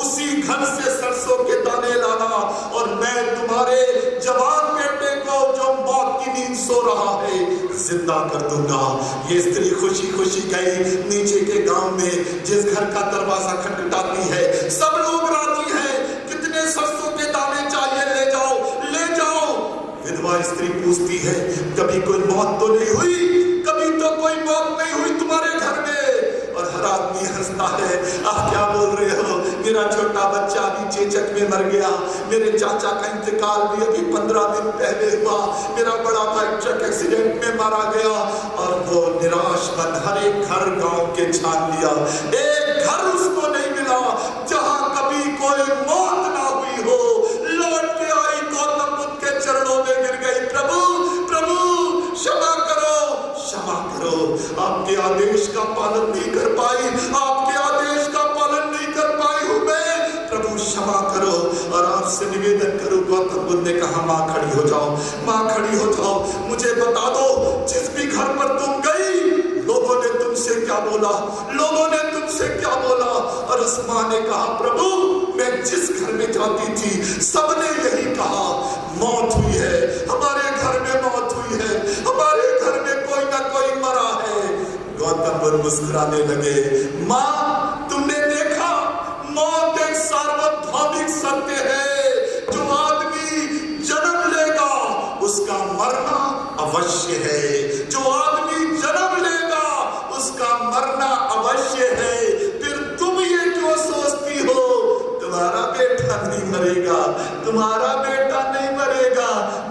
उसी घर से सरसों के दाने लाना, और मैं तुम्हारे जवान बेटे को जो मौत की नींद सो रहा है जिंदा कर दूंगा। ये स्त्री खुशी खुशी गई नीचे के गांव में, जिस घर का दरवाजा खटखटाती है, सब लोग राजी हैं, कितने सरसों के दाने चाहिए, ले जाओ ले जाओ। विधवा स्त्री पूछती है, कभी कोई मौत तो नहीं हुई, कभी तो कोई मौत नहीं हुई तुम्हारे घर में? और हर आदमी हंसता है, आप क्या बोल रहे हो, मेरा छोटा बच्चा अभी चेचक में मर गया, मेरे चाचा का इंतकाल भी अभी 15 दिन पहले हुआ, मेरा बड़ा भाई ट्रक एक्सीडेंट में मारा गया। और वो निराश मन हर एक घर गांव के छान लिया, एक घर उसको नहीं मिला जहां कभी कोई मौत ना हुई हो। लौट के आई, गौतम बुद्ध के चरणों में गिर गई, प्रभु प्रभु क्षमा करो, क्षमा करो, आपके आदेश का पालन नहीं कर पाई, आपके आदेश का पालन नहीं कर पाई हूं मैं, प्रभु क्षमा करो। और आपसे निवेदन करूं, गौतम बुद्ध ने कहा, माँ खड़ी हो जाओ, माँ खड़ी हो जाओ, मुझे बता दो जिस भी घर पर तुम गई लोगों ने तुमसे क्या बोला, लोगों ने तुमसे क्या बोला? और उस माँ ने कहा, प्रभु मैं जिस घर में जाती थी सबने यही कहा, मौत हुई है, हमारे घर में मौत हुई है, हमारे घर में कोई ना कोई मरा है। गौतम बुद्ध मुस्कुराने लगे, माँ तुमने देखा, मौत एक सार्वभौमिक सत्य है, जो आदमी जन्म लेगा उसका मरना अवश्य है, जो आदमी जन्म लेगा उसका मरना अवश्य है। फिर तुम ये क्यों सोचती हो तुम्हारा बेटा नहीं मरेगा, तुम्हारा बेटा नहीं मरेगा?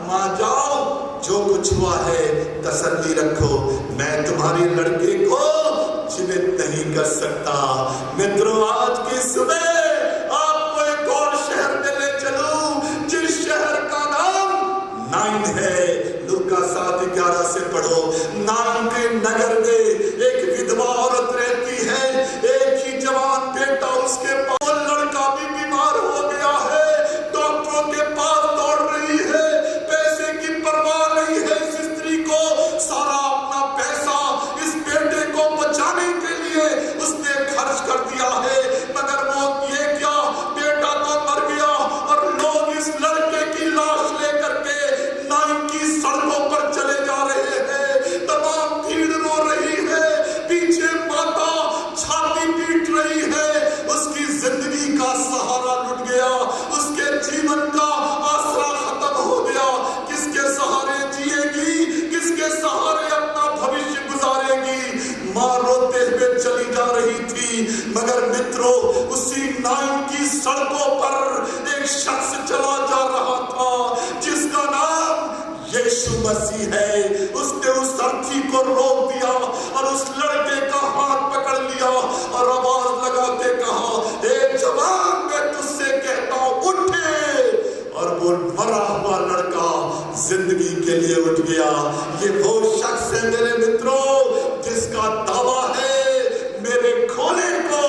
माँ जाओ, जो कुछ हुआ है तसल्ली रखो, मैं तुम्हारे लड़के को जीवित नहीं कर सकता। मित्रों, आज की सुबह आपको एक और शहर में ले चलूं, जिस शहर का नाम नाइन है। लूका 7:11 से पढ़ो। नाइन के नगर में एक विधवा औरत रहती है, एक ही जवान बेटा उसके पास, लड़का भी बीमार हो गया है, डॉक्टरों के पास दौड़ रही है, पैसे की परवाह नहीं है इस स्त्री को, सारा यीशु मसीह है। उसने उस अर्थी को रोक दिया और उस लड़के का हाथ पकड़ लिया और आवाज लगाते कहा, ए जवान, मैं तुझसे कहता हूं उठे। और वो मरा हुआ लड़का जिंदगी के लिए उठ गया। ये वो शख्स है मेरे मित्रों जिसका दावा है मेरे खोले को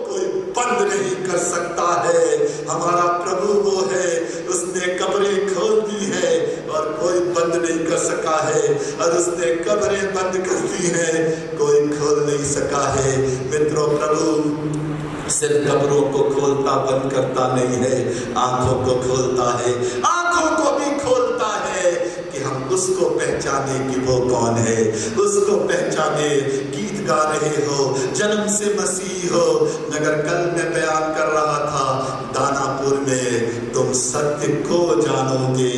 कोई बंद नहीं कर सकता है। हमारा प्रभु वो है, उसने कब्रें खोल दी है और कोई बंद नहीं कर सका है, और उसने कब्रें बंद कर दी है, कोई खोल नहीं सका है। मित्रों, प्रभु सिर्फ कब्रों को खोलता बंद करता नहीं है, आंखों को खोलता है, आंखों को भी खोलता है कि हम उसको पहचाने कि वो कौन है, उसको पहचाने। गीत गा रहे हो, जन्म से मसीह हो, मगर कल मैं बयान कर रहा था दानापुर में, तुम सत्य को जानोगे।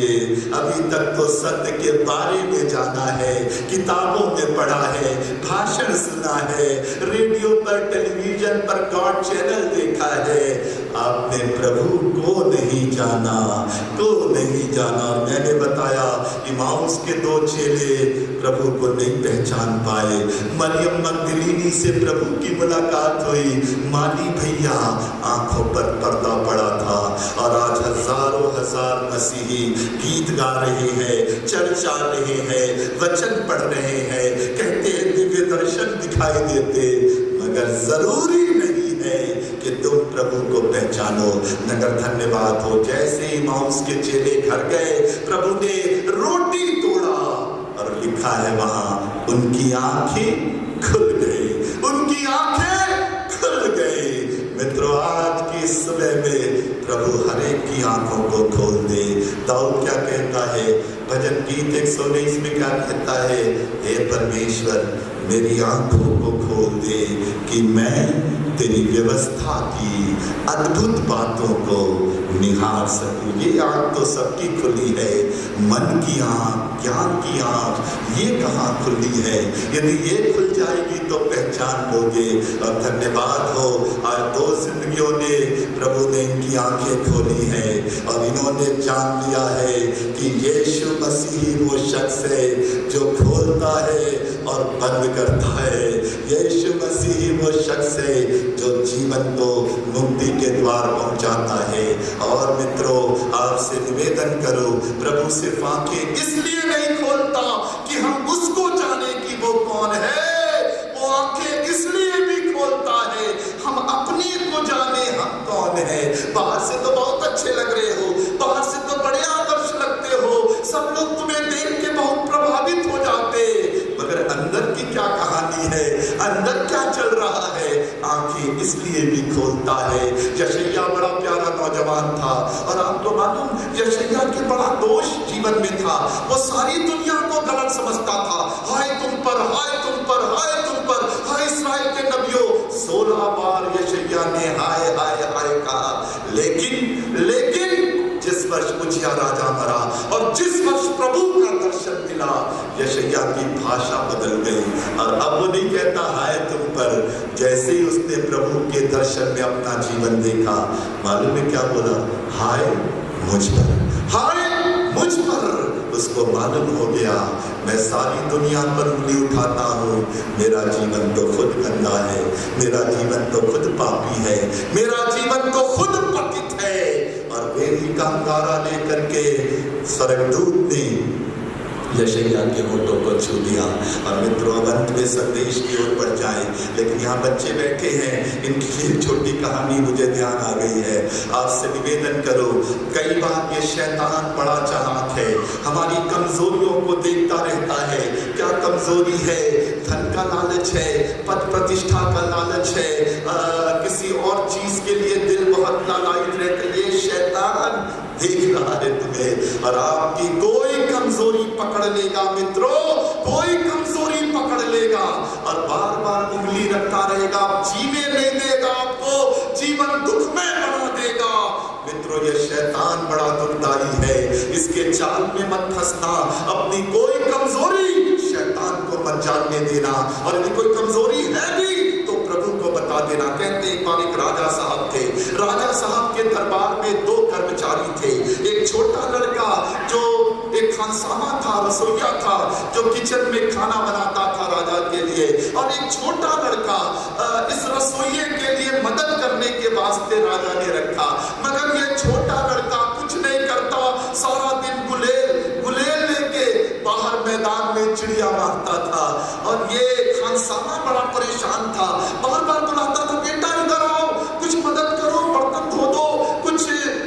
अभी तक तो सत्य के बारे में जाना है, किताबों में पढ़ा है, भाषण सुना है, रेडियो पर, टेलीविजन पर गॉड चैनल देखा है। आपने प्रभु को नहीं जाना, को नहीं जाना। मैंने बताया इमाउस के 2 चेले प्रभु को नहीं पहचान पाए। मरियम मगदलीनी से प्रभु की मुलाकात हुई, माली भैया आंखों पर पर्दा पड़ा था। और आज हजारों हजार मसीही गीत गा रहे हैं, चर्चा रहे हैं, वचन पढ़ रहे हैं, कहते हैं दिव्य दर्शन दिखाई देते, मगर जरूरी नहीं है कि तुम प्रभु को पहचानो। नगर धन्यवाद हो, जैसे इमाउस के चेले घर गए, प्रभु ने रोटी तोड़ा और लिखा है वहां उनकी आंखें खुल गई, उनकी आंखें खुल गई। मित्रों, आज की सुबह में प्रभु हर एक की आंखों को खोल दे। दाऊद क्या कहता है, भजन गीत 119 में क्या कहता है, हे परमेश्वर मेरी आंखों को खोल दे कि मैं तेरी व्यवस्था की अद्भुत बातों को निहार सकूं। ये आंख तो सबकी खुली है, मन की आंख, ज्ञान की आंख, ये कहाँ खुली है? यदि ये खुल जाएगी तो पहचान लोगे। और धन्यवाद हो, आज 2 जिंदगियों ने प्रभु ने इनकी आंखें खोली है और इन्होंने जान लिया है कि यीशु मसीह वो शख्स है जो खोलता है और बंद करता है। यीशु मसीह वो शख्स है जो जीवन को मुक्ति के द्वार पहुंचाता है। और मित्रों, आपसे निवेदन करो, प्रभु सिर्फ आंखें इसलिए नहीं खोलता कि हम उसको जाने कि वो कौन है, वो आंखें इसलिए भी खोलता है हम अपने को जाने हम कौन है। बाहर से तो बहुत अच्छे लग रहे हो, बाहर से तो बड़े आदर्श लगते हो, सब लोग तुम्हें देख के बहुत प्रभावित हो जाते, मगर अंदर की क्या कहानी है, अंदर क्या चल रहा है, आंखें इसलिए भी खोलता है। यशायाह बड़ा प्यारा नौजवान था और आपको मालूम, यशायाह के बड़ा दोष जीवन में था। वो सारी दुनिया को गलत समझता था। हाय तुम पर, हाय तुम पर, हाय तुम पर, हाय इस्राएल के नबियों। 16 बार यशायाह ने हाय हाय हाय कहा, लेकिन जिस वर्ष उजिया राजा मरा और जिस वर्ष प्रभु का दर्शन मिला, यशायाह की भाषा बदल गई। और अब वो नहीं कहता हाय तुम पर, जैसे ही उसने प्रभु के दर्शन में अपना जीवन देखा, मालूम है क्या बोला, हाय मुझ पर, हाय मुझ पर। उसको मालूम हो गया मैं सारी दुनिया पर उंगली उठाता हूँ, मेरा जीवन तो खुद गंदा है, मेरा जीवन तो खुद पापी है, मेरा जीवन तो खुद पतित है। और वेदी का अंगारा लेकर के स्वर्गदूत ने यशायाह के होठों को छू लिया। और मित्रों, अंत में संदेश की ओर बढ़ जाए, लेकिन यहाँ बच्चे बैठे हैं, इनकी लिए छोटी कहानी मुझे ध्यान आ गई है। आपसे निवेदन करो, कई बार ये शैतान बड़ा चालाक है, हमारी कमजोरियों को देखता रहता है। क्या कमजोरी है? धन का लालच है, पद प्रतिष्ठा का लालच है, किसी और चीज के लिए दिल बहुत लालायित रहते। ये शैतान देख रहा है तुम्हें और आपकी कोई कमजोरी पकड़ लेगा। मित्रों, कोई कमजोरी पकड़ लेगा और बार बार उंगली रखता रहेगा, जीने नहीं देगा, आपको जीवन दुख में बना देगा। मित्रों, ये शैतान बड़ा दुखदाई है, इसके जाल में मत फंसना। अपनी कोई कमजोरी शैतान को मत जानने देना, और यदि कोई कमजोरी है भी तो प्रभु को बता देना। कहते एक बार एक राजा साहब थे, राजा साहब के दरबार में 2 कर्मचारी थे। एक छोटा लड़का जो एक खानसामा था, था जो किचन में खाना बनाता था राजा के लिए, और एक छोटा लड़का इस रसोइये के लिए मदद करने के वास्ते राजा ने रखा। मगर ये छोटा लड़का कुछ नहीं करता, सारा दिन गुलेल लेके बाहर मैदान में चिड़िया मारता था। और ये खानसामा बड़ा परेशान था, बार बार बुलाता था, बेटा इधर आओ, कुछ मदद करो, बर्तन धो दो, कुछ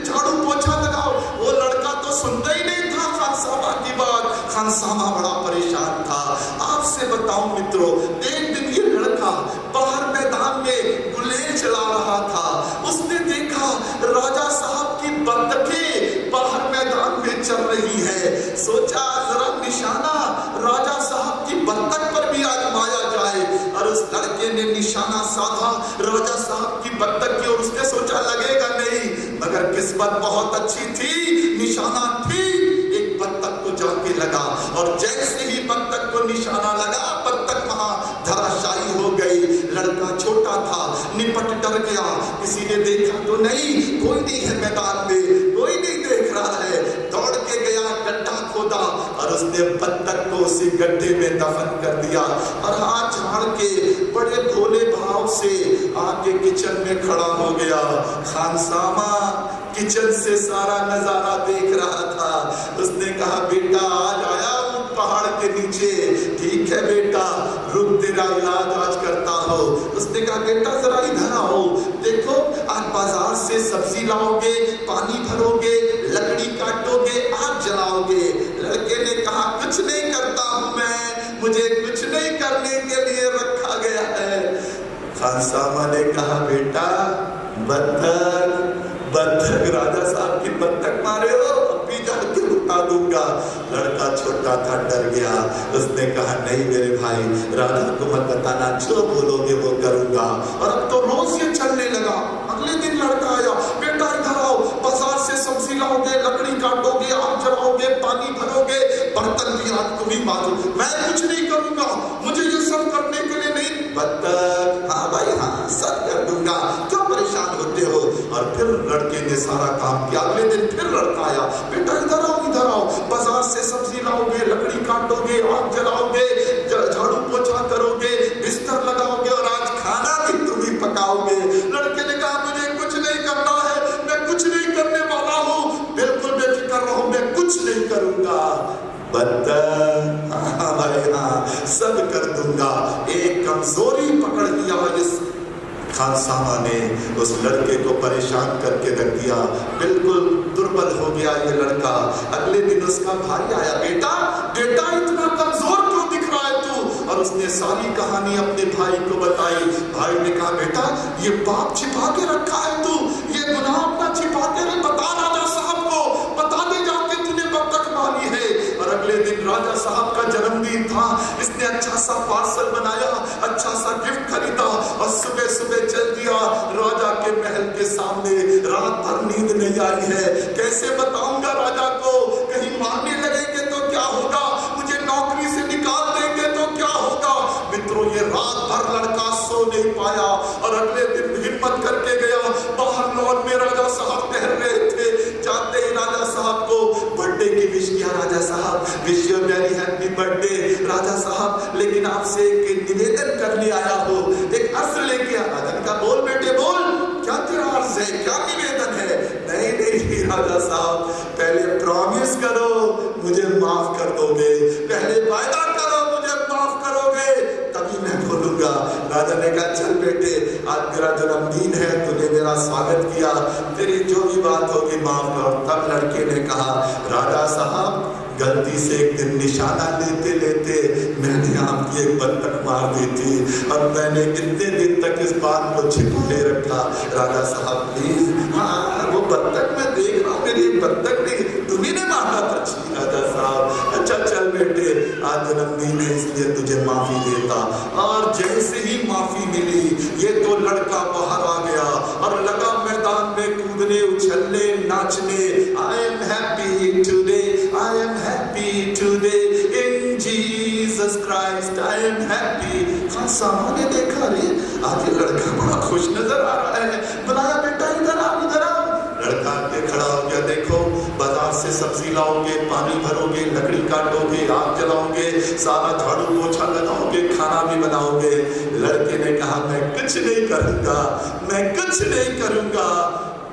झाड़ू पोछा लगाओ। वो लड़का तो सुनता ही नहीं था खानसामा की बात। खानसामा बड़ा परेशान था। आपसे बताऊं मित्रों, एक दिन ये लड़का बाहर मैदान में गुलेल चला रहा था। उसने देखा राजा साहब की बत्तखें बाहर मैदान में चल रही है। सोचा जरा निशाना राजा साहब की बत्तख पर भी आजमाया जाए। और उस लड़के ने निशाना साधा राजा साहब की बत्तख की, और उसने सोचा लगेगा नहीं। मगर किस्मत बहुत अच्छी थी, निशाना थी, एक बत्तख को जाके लगा। और जैसे ही बत्तख को निशाना लगा, बत्तख वहां धराशायी हो गई। लड़का छोटा था, निपट डर गया। किसी ने देखा तो नहीं, कोई नहीं है मैदान में, कोई नहीं देख रहा है। दौड़ के गया, गड्ढा खोदा और उसने बत्तख को उसी गड्ढे में दफन कर दिया। और हाथ झाड़ के बड़े भोले भाव से आके किचन में खड़ा हो गया। खानसामा किचन से सारा नजारा देख रहा था। उसने कहा बेटा आज आया हूं पहाड़ के नीचे, ठीक है बेटा, रुक तेरा इलाज आज करता हो। उसने कहा बेटा जरा इधर आओ, देखो आज बाजार से सब्जी लाओगे, पानी भरोगे, लकड़ी काटोगे, आग जलाओगे। लड़के ने कहा कुछ नहीं करता हूं मैं, मुझे कुछ नहीं करने के लिए रखा गया है। खानसामा ने कहा बेटा बत्तख राजा साहब की बत्तख मारे हो, अभी जाके उठा दूंगा। लड़का छोटा था, डर गया। उसने कहा नहीं मेरे भाई, राजा को मत बताना, जो बोलोगे वो करूंगा। और अब तो रोज ये चलने लगा। अगले दिन लड़का आया, बेटा इधर आओ, बाजार से सब्जी लाओगे, लकड़ी काटोगे, आग जलाओगे, पानी भरोगे, बर्तन भी आज तुम ही मांजो, मैं कुछ नहीं करूंगा, मुझे ये सब करने के लिए नहीं। बत्तख हाँ भाई हाँ, सब कर दूंगा, क्यों परेशान होते हो। और फिर लड़के ने सारा काम किया। अगले दिन फिर लड़का आया, बेटा इधर आओ, बाजार से सब्जी लाओगे, लकड़ी काटोगे, आग जलाओगे, झाड़ू पोछा करोगे, बिस्तर लगाओगे, और आज खाना भी तुम ही पकाओगे। लड़के ने कहा मुझे कुछ नहीं करना है, मैं कुछ नहीं करने वाला हूँ, बिल्कुल बेफिक्र रहो, मैं कुछ नहीं करूंगा। बत्तख हाँ भाई हाँ, सब कर दूंगा। एक कमजोरी पकड़ लिया इस खानसामा ने, उस लड़के को परेशान करके रख दिया। बिल्कुल दुर्बल हो गया ये लड़का। अगले दिन उसका भाई आया, बेटा इतना कमजोर क्यों दिख रहा है तू। और उसने सारी कहानी अपने भाई को बताई। भाई ने कहा बेटा ये पाप छिपा के रखा है तू, ये गुनाह अपना छिपा के नहीं, बता राजा साहब को, बता दे जाके तूने बत्तख मारी है। और अगले दिन राजा साहब का जन्मदिन था। इसने अच्छा सा पार्सल बनाया, अच्छा सा गिफ्ट खरीदा और सुबह सुबह चल दिया राजा के महल के सामने। रात भर नींद नहीं आई है, कैसे बताऊंगा राजा को, कहीं मारने लगेंगे तो क्या होगा, मुझे नौकरी से निकाल देंगे तो क्या होगा। मित्रों ये रात भर लड़का सो नहीं पाया। और अगले दिन हिम्मत करके गया, बाहर लॉन में राजा साहब टहल रहे थे। जाते ही राजा साहब को बर्थडे की विश किया, राजा साहब wish you very happy birthday. राजा साहब लेकिन आपसे एक निवेदन करने आया हो, एक अर्ज लेके आया। राजा ने कहा बोल बेटे बोल, क्या तेरा अर्ज है, क्या निवेदन है। नहीं राजा साहब, पहले प्रॉमिस करो मुझे माफ कर दोगे, पहले वायदा करो मुझे माफ करोगे, तभी मैं बोलूंगा। राजा ने कहा चल बेटे आज मेरा जन्मदिन है, तूने मेरा स्वागत किया, तेरी जो भी बात होगी माफ करो। तब लड़के ने कहा राजा साहब गलती से एक दिन निशाना लेते लेते मैंने आपकी एक बत्तख मार दी थी, और मैंने कितने दिन तक इस बात को छिपाए रखा। राजा साहब प्लीज, हाँ वो बत्तख मैं देख रहा हूँ, मेरी एक बत्तख नहीं, तुम्ही ने मारा था। राजा साहब अच्छा चल बेटे आज जन्मदिन है इसलिए तुझे माफी देता। और जैसे ही माफी मिली ये तो लड़का बाहर आ गया और लगा मैदान में कूदने, उछलने, नाचने। I am happy today, I am happy today in Jesus Christ, I am happy. खानसामा ने देखा रे आज ये लड़का बड़ा खुश नजर आ रहा है, बुलाया बेटा इधर आओ इधर आओ। लड़का के खड़ा हो गया, देखो बाजार से सब्जी लाओगे, पानी भरोगे, लकड़ी काटोगे, आग जलाओगे, सारा झाड़ू पोछा लगाओगे, खाना भी बनाओगे। लड़के ने कहा मैं कुछ नहीं करूंगा, मैं कुछ नहीं करूंगा।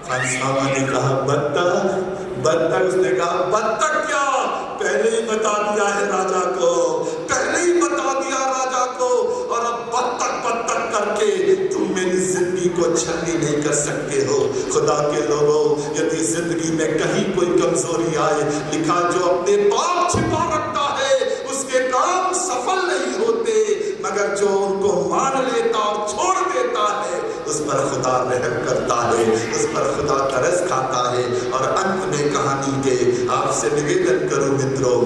खानसामा ने कहा बत्तख, बत्तख। उसने कहा बत्तख क्या, पहले ही बता दिया है राजा को, पहले ही बता दिया राजा को, और अब बत्तख बत्तख करके तुम मेरी जिंदगी को छलनी नहीं कर सकते हो। खुदा के लोगों, यदि जिंदगी में कहीं कोई कमजोरी आए, लिखा जो अपने पाप छिपा रखता है उसके काम सफल नहीं होते, मगर जो उनको मान लेता और छोड़ देता है उस पर खुदा रहम करता है, उस पर खुदा तरस खाता है। और अंत में कहानी के आपसे निवेदन करूं मित्रों,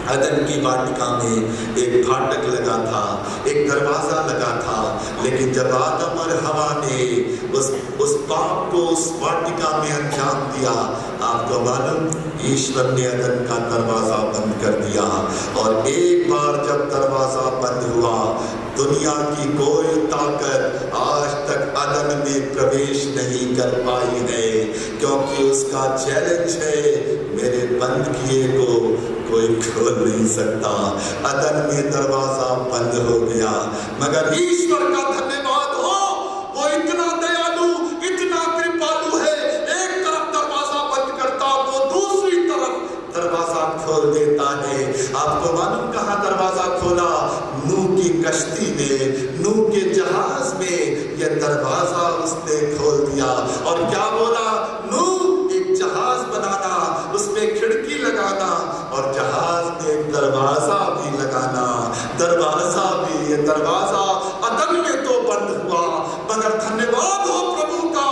अदन की वाटिका में एक फाटक लगा था, एक दरवाजा लगा था, लेकिन जब आदम और हवा ने उस पाप को उस वाटिका में अंजाम दिया, आपको मालूम ईश्वर ने अदन का दरवाजा बंद कर दिया। और एक बार जब दरवाजा बंद हुआ, दुनिया की कोई ताकत आज तक अदन में प्रवेश नहीं कर पाई है, क्योंकि उसका चैलेंज है मेरे बंद किए को कोई खोल नहीं सकता। अदन में दरवाजा बंद हो गया, मगर ईश्वर का धन्यवाद हो, वो इतना दयालु, इतना कृपालु है, एक तरफ दरवाजा बंद करता तो दूसरी तरफ दरवाजा खोल देता है। आपको मालूम कहाँ दरवाजा खोला? नूह की कश्ती में, नूह के जहाज में यह दरवाजा उसने खोल दिया। और क्या बोला? नूह एक जहाज बनाना, उसमें खिड़की लगाना और जहाज में एक दरवाजा भी लगाना। दरवाजा भी, ये दरवाजा अदन में तो बंद हुआ, मगर धन्यवाद हो प्रभु का,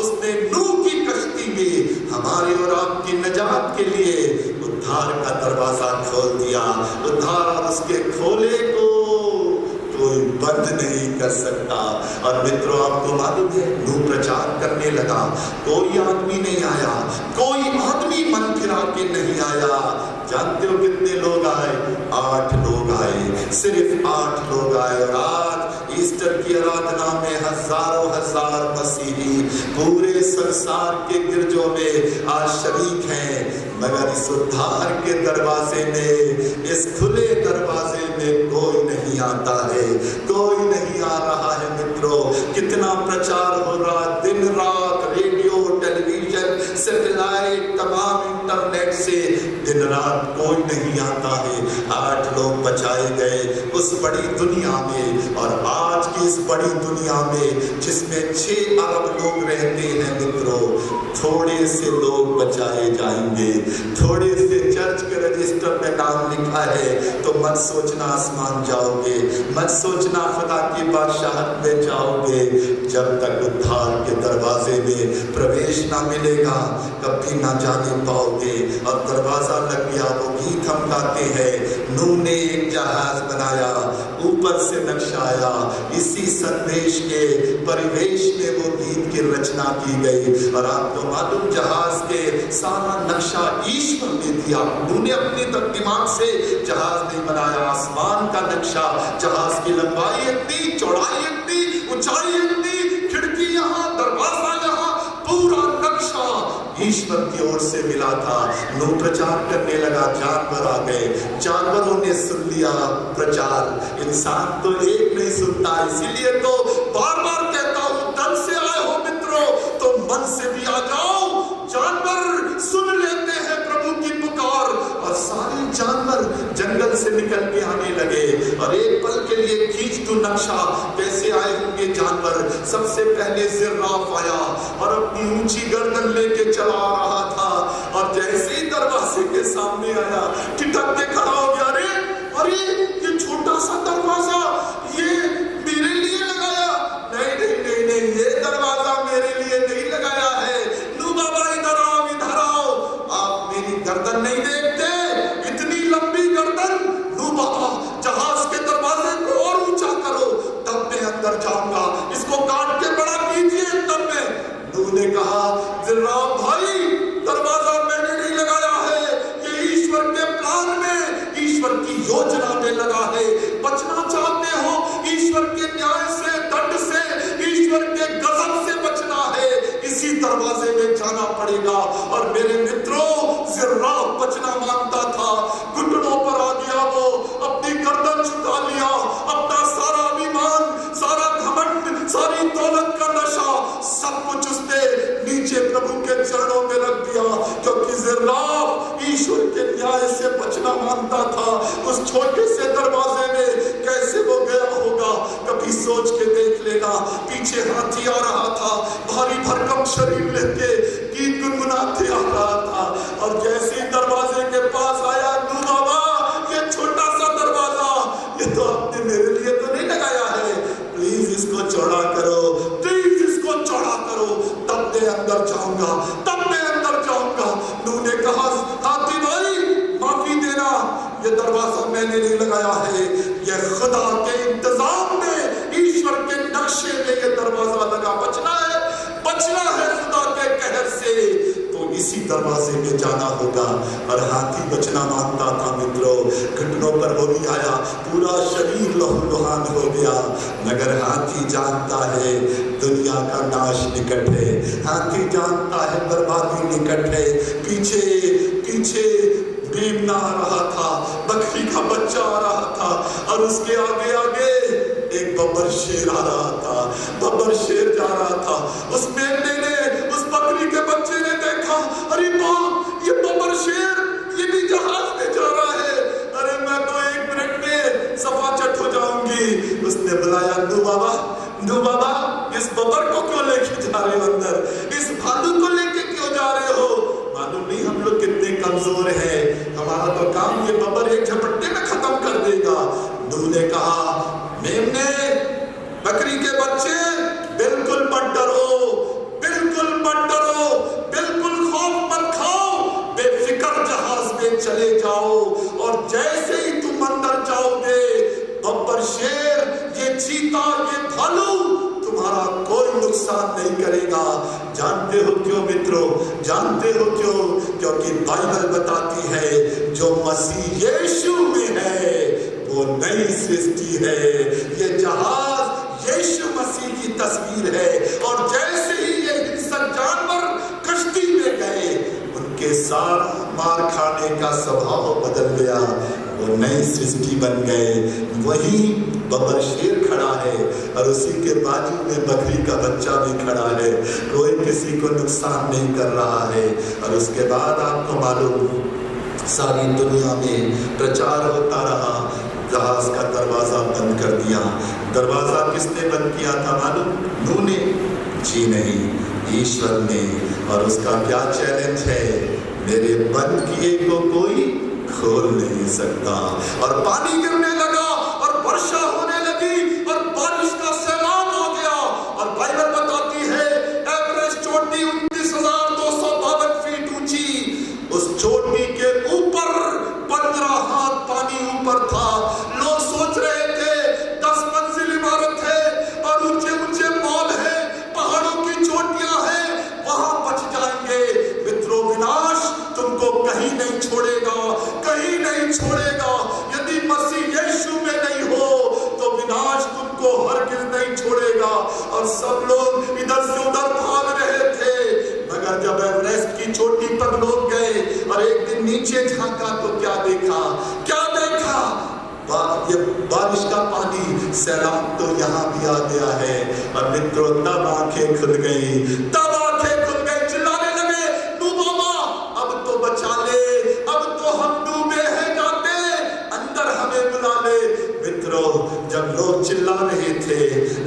उसने नूह की कश्ती में हमारे और आपकी निजात के लिए उद्धार का दरवाजा खोल दिया। उद्धार और उसके खोले को कोई बंद नहीं कर सकता। और मित्रों, आपको मालूम है नूह प्रचार करने लगा, कोई आदमी नहीं आया, कोई आदमी मन फिरा के नहीं आया। जानते हो कितने लोग आए? 8 लोग आए, सिर्फ 8 लोग आए। और आज ईस्टर की आराधना में हजारों हजार मसीही पूरे संसार के गिरजों में आज शरीक हैं, मगर इस उद्धार के दरवाजे में, इस खुले दरवाजे में कोई नहीं आता है, कोई नहीं आ रहा है। मित्रों, कितना प्रचार हो रहा, दिन रात रेडियो, टेलीविजन, सैटेलाइट, तमाम इंटरनेट से दिन रात कोई नहीं आता है। 8 लोग बचाए गए उस बड़ी दुनिया में, और आज की इस बड़ी दुनिया में जिसमें 6 अरब लोग रहते हैं मित्रों, थोड़े से लोग बचाए जाएंगे। थोड़े से चर्च के रजिस्टर में नाम लिखा है तो मत सोचना आसमान जाओगे, मत सोचना खुदा की बादशाहत में जाओगे। जब तक उद्धार के दरवाजे में प्रवेश ना मिलेगा कभी ना जाने पाओगे। और दरवाजा लग गया, वो गीत हम गाते हैं, नूह ने एक जहाज बनाया, ऊपर से नक्शा आया, इसी संदेश के परिवेश में वो गीत की रचना की गई। और आपको मालूम जहाज के सारा नक्शा ईश्वर ने दिया, नूह ने अपने दिमाग से जहाज नहीं बनाया। आसमान का नक्शा, जहाज की लंबाई इतनी, चौड़ाई इतनी, ऊंचाई इतनी, खिड़की यहाँ, दरवाजा यहाँ, पूरा नक्शा ईश्वर की ओर से मिला था। नूह प्रचार करने लगा, जानवर आ गए, जानवरों ने सुन लिया प्रचार। इंसान तो एक नहीं सुनता, इसीलिए तो बार बार कहता हूं, तन से आए हो मित्रों तो मन से भी आ जाओ। जानवर सुन लेते हैं प्रभु की पुकार, और सारे जानवर जंगल से निकल के आने लगे। और एक पल के लिए खींच तू नक्शा, कैसे आए होंगे जानवर। सबसे पहले जिराफ आया और अपनी ऊंची गर्दन लेके चला रहा था, और जैसे ही दरवाजे के सामने आया ठिठक के खड़ा हो गया। अरे ये छोटा सा दरवाजा, ये मेरे लिए लगाया? नहीं नहीं नहीं नहीं, ये दरवाजा मेरे लिए नहीं लगाया है। नूह बाबा इधर आओ, इधर आओ। आप मेरी गर्दन नहीं देखते, इतनी लंबी गर्दन। नूह बाबा जहाज के दरवाजे को और ऊंचा करो, तब मैं अंदर जाऊंगा, इसको काट के बड़ा कीजिए तब मैं। नूह ने कहा, जिराफ भाई दरवाजा मैंने नहीं लगाया है, ये ईश्वर के प्लान में, ईश्वर की योजना में लगा है। बचना चाहते हो ईश्वर के न्याय से, दंड से, ईश्वर के गजब से बचना है, इसी दरवाजे में जाना पड़ेगा। और मेरे मित्रों, मांगता था उस छोटे से दरवाजे में कैसे वो गया होगा। कभी सोच के देख लेगा, पीछे हाथी आ रहा था, भारी भरकम शरीर लेके गीत गुनगुनाते आ रहा था, और जैसे ही दरवाजे के पास आया, नू बाबा ये छोटा सा दरवाजा ये तो आपने मेरे लिए तो नहीं लगाया है, प्लीज इसको चौड़ा करो, प्लीज इसको चौड़ा करो, तब मैं अंदर जाऊंगा, तब मैं अंदर जाऊंगा। नू ने कहा हाथी भाई माफी देना, ये दरवाजा मैंने नहीं लगाया है, ये खुदा के इंतजाम में, ईश्वर के नक्शे में ये दरवाजा लगा, बचना है खुदा के कहर से तो इसी दरवाजे में जाना होगा। और हाथी बचना मांगता था मित्रों, घुटनों पर वो भी आया, पूरा शरीर लहूलुहान हो गया, मगर हाथी जानता है दुनिया का नाश निकट है, हाथी जानता है बर्बादी निकट है। पीछे पीछे मेमना आ रहा था, बकरी का बच्चा आ रहा था, और उसके आगे आगे एक बब्बर शेर आ रहा था, बब्बर शेर जा रहा था। उस मेमने ने, उस बकरी के बच्चे ने देखा, अरे बाप ये बब्बर शेर ये भी जहाज में जा रहा है, अरे मैं तो 1 मिनट में सफाचट हो जाऊंगी। उसने बुलाया, नू बाबा इस बब्बर को क्यों लेके जा रहे हो अंदर, इस भालू को लेके क्यों जा रहे हो? मालूम नहीं हम लोग कितने कमजोर हैं, हमारा तो काम ये बब्बर एक झपट्टे में खत्म कर देगा। नू ने कहा, मेमने बकरी के बच्चे बिल्कुल मत डरो, बिल्कुल मत डरो, बिल्कुल खौफ मत खाओ, बेफिक्र जहाज में चले जाओ, और जैसे ही तुम अंदर जाओगे बब्बर शेर, ये चीता, ये भालू तुम्हारा कोई नुकसान नहीं करेगा। जानते हो क्यों मित्रों, जानते हो क्यों? क्योंकि बाइबल बताती है जो मसीह यीशु में है वो नई सृष्टि है। ये जहाज यीशु मसीह की तस्वीर है, और जैसे ही ये हिंसक जानवर कश्ती में गए उनके सारा मार खाने का स्वभाव बदल गया, वो नई सृष्टि बन गए। वही बब्बर शेर खड़ा है और उसी के बाजू में बकरी का बच्चा भी खड़ा है, कोई किसी को नुकसान नहीं कर रहा है। और उसके बाद आपको मालूम सारी दुनिया में प्रचार होता रहा, जहाज का दरवाजा बंद कर दिया। दरवाजा किसने बंद किया था मालूम? नू ने? जी नहीं, ईश्वर ने। और उसका क्या चैलेंज है? मेरे बंद किए को कोई खोल नहीं सकता। और पानी गिरने लगा और वर्षा होने लगी और बारिश का सैलाब हो गया। और बाइबल बताती है एवरेस्ट चोटी 29,252 फीट ऊंची, उस चोटी के ऊपर 15 हाथ पानी ऊपर था। लोग सोच रहे थे 10 मंजिल इमारत है और ऊंचे ऊंचे मॉल है, पहाड़ों की चोटियां हैं, वहां बच जाएंगे। मित्रों, विनाश तुमको कहीं नहीं छोड़ेगा, कहीं नहीं छोड़ेगा। यदि मसीह यीशु में नहीं हो तो विनाश तुमको हरगिज नहीं छोड़ेगा। और सब लोग इधर से उधर भाग रहे थे, मगर जब एवरेस्ट की चोटी पर लोग गए और एक दिन नीचे झांका तो क्या देखा? क्या देखा? ये बारिश का पानी, सैलाब तो यहाँ भी आ गया है। और मित्रों, तब आंखें खुल गई, तब आंखें खुल गई, चिल्लाने लगे, नू बाबा अब तो बचा ले, अब तो हम डूबे हैं जाते, अंदर हमें बुला ले। मित्रों, जब लोग चिल्ला रहे थे,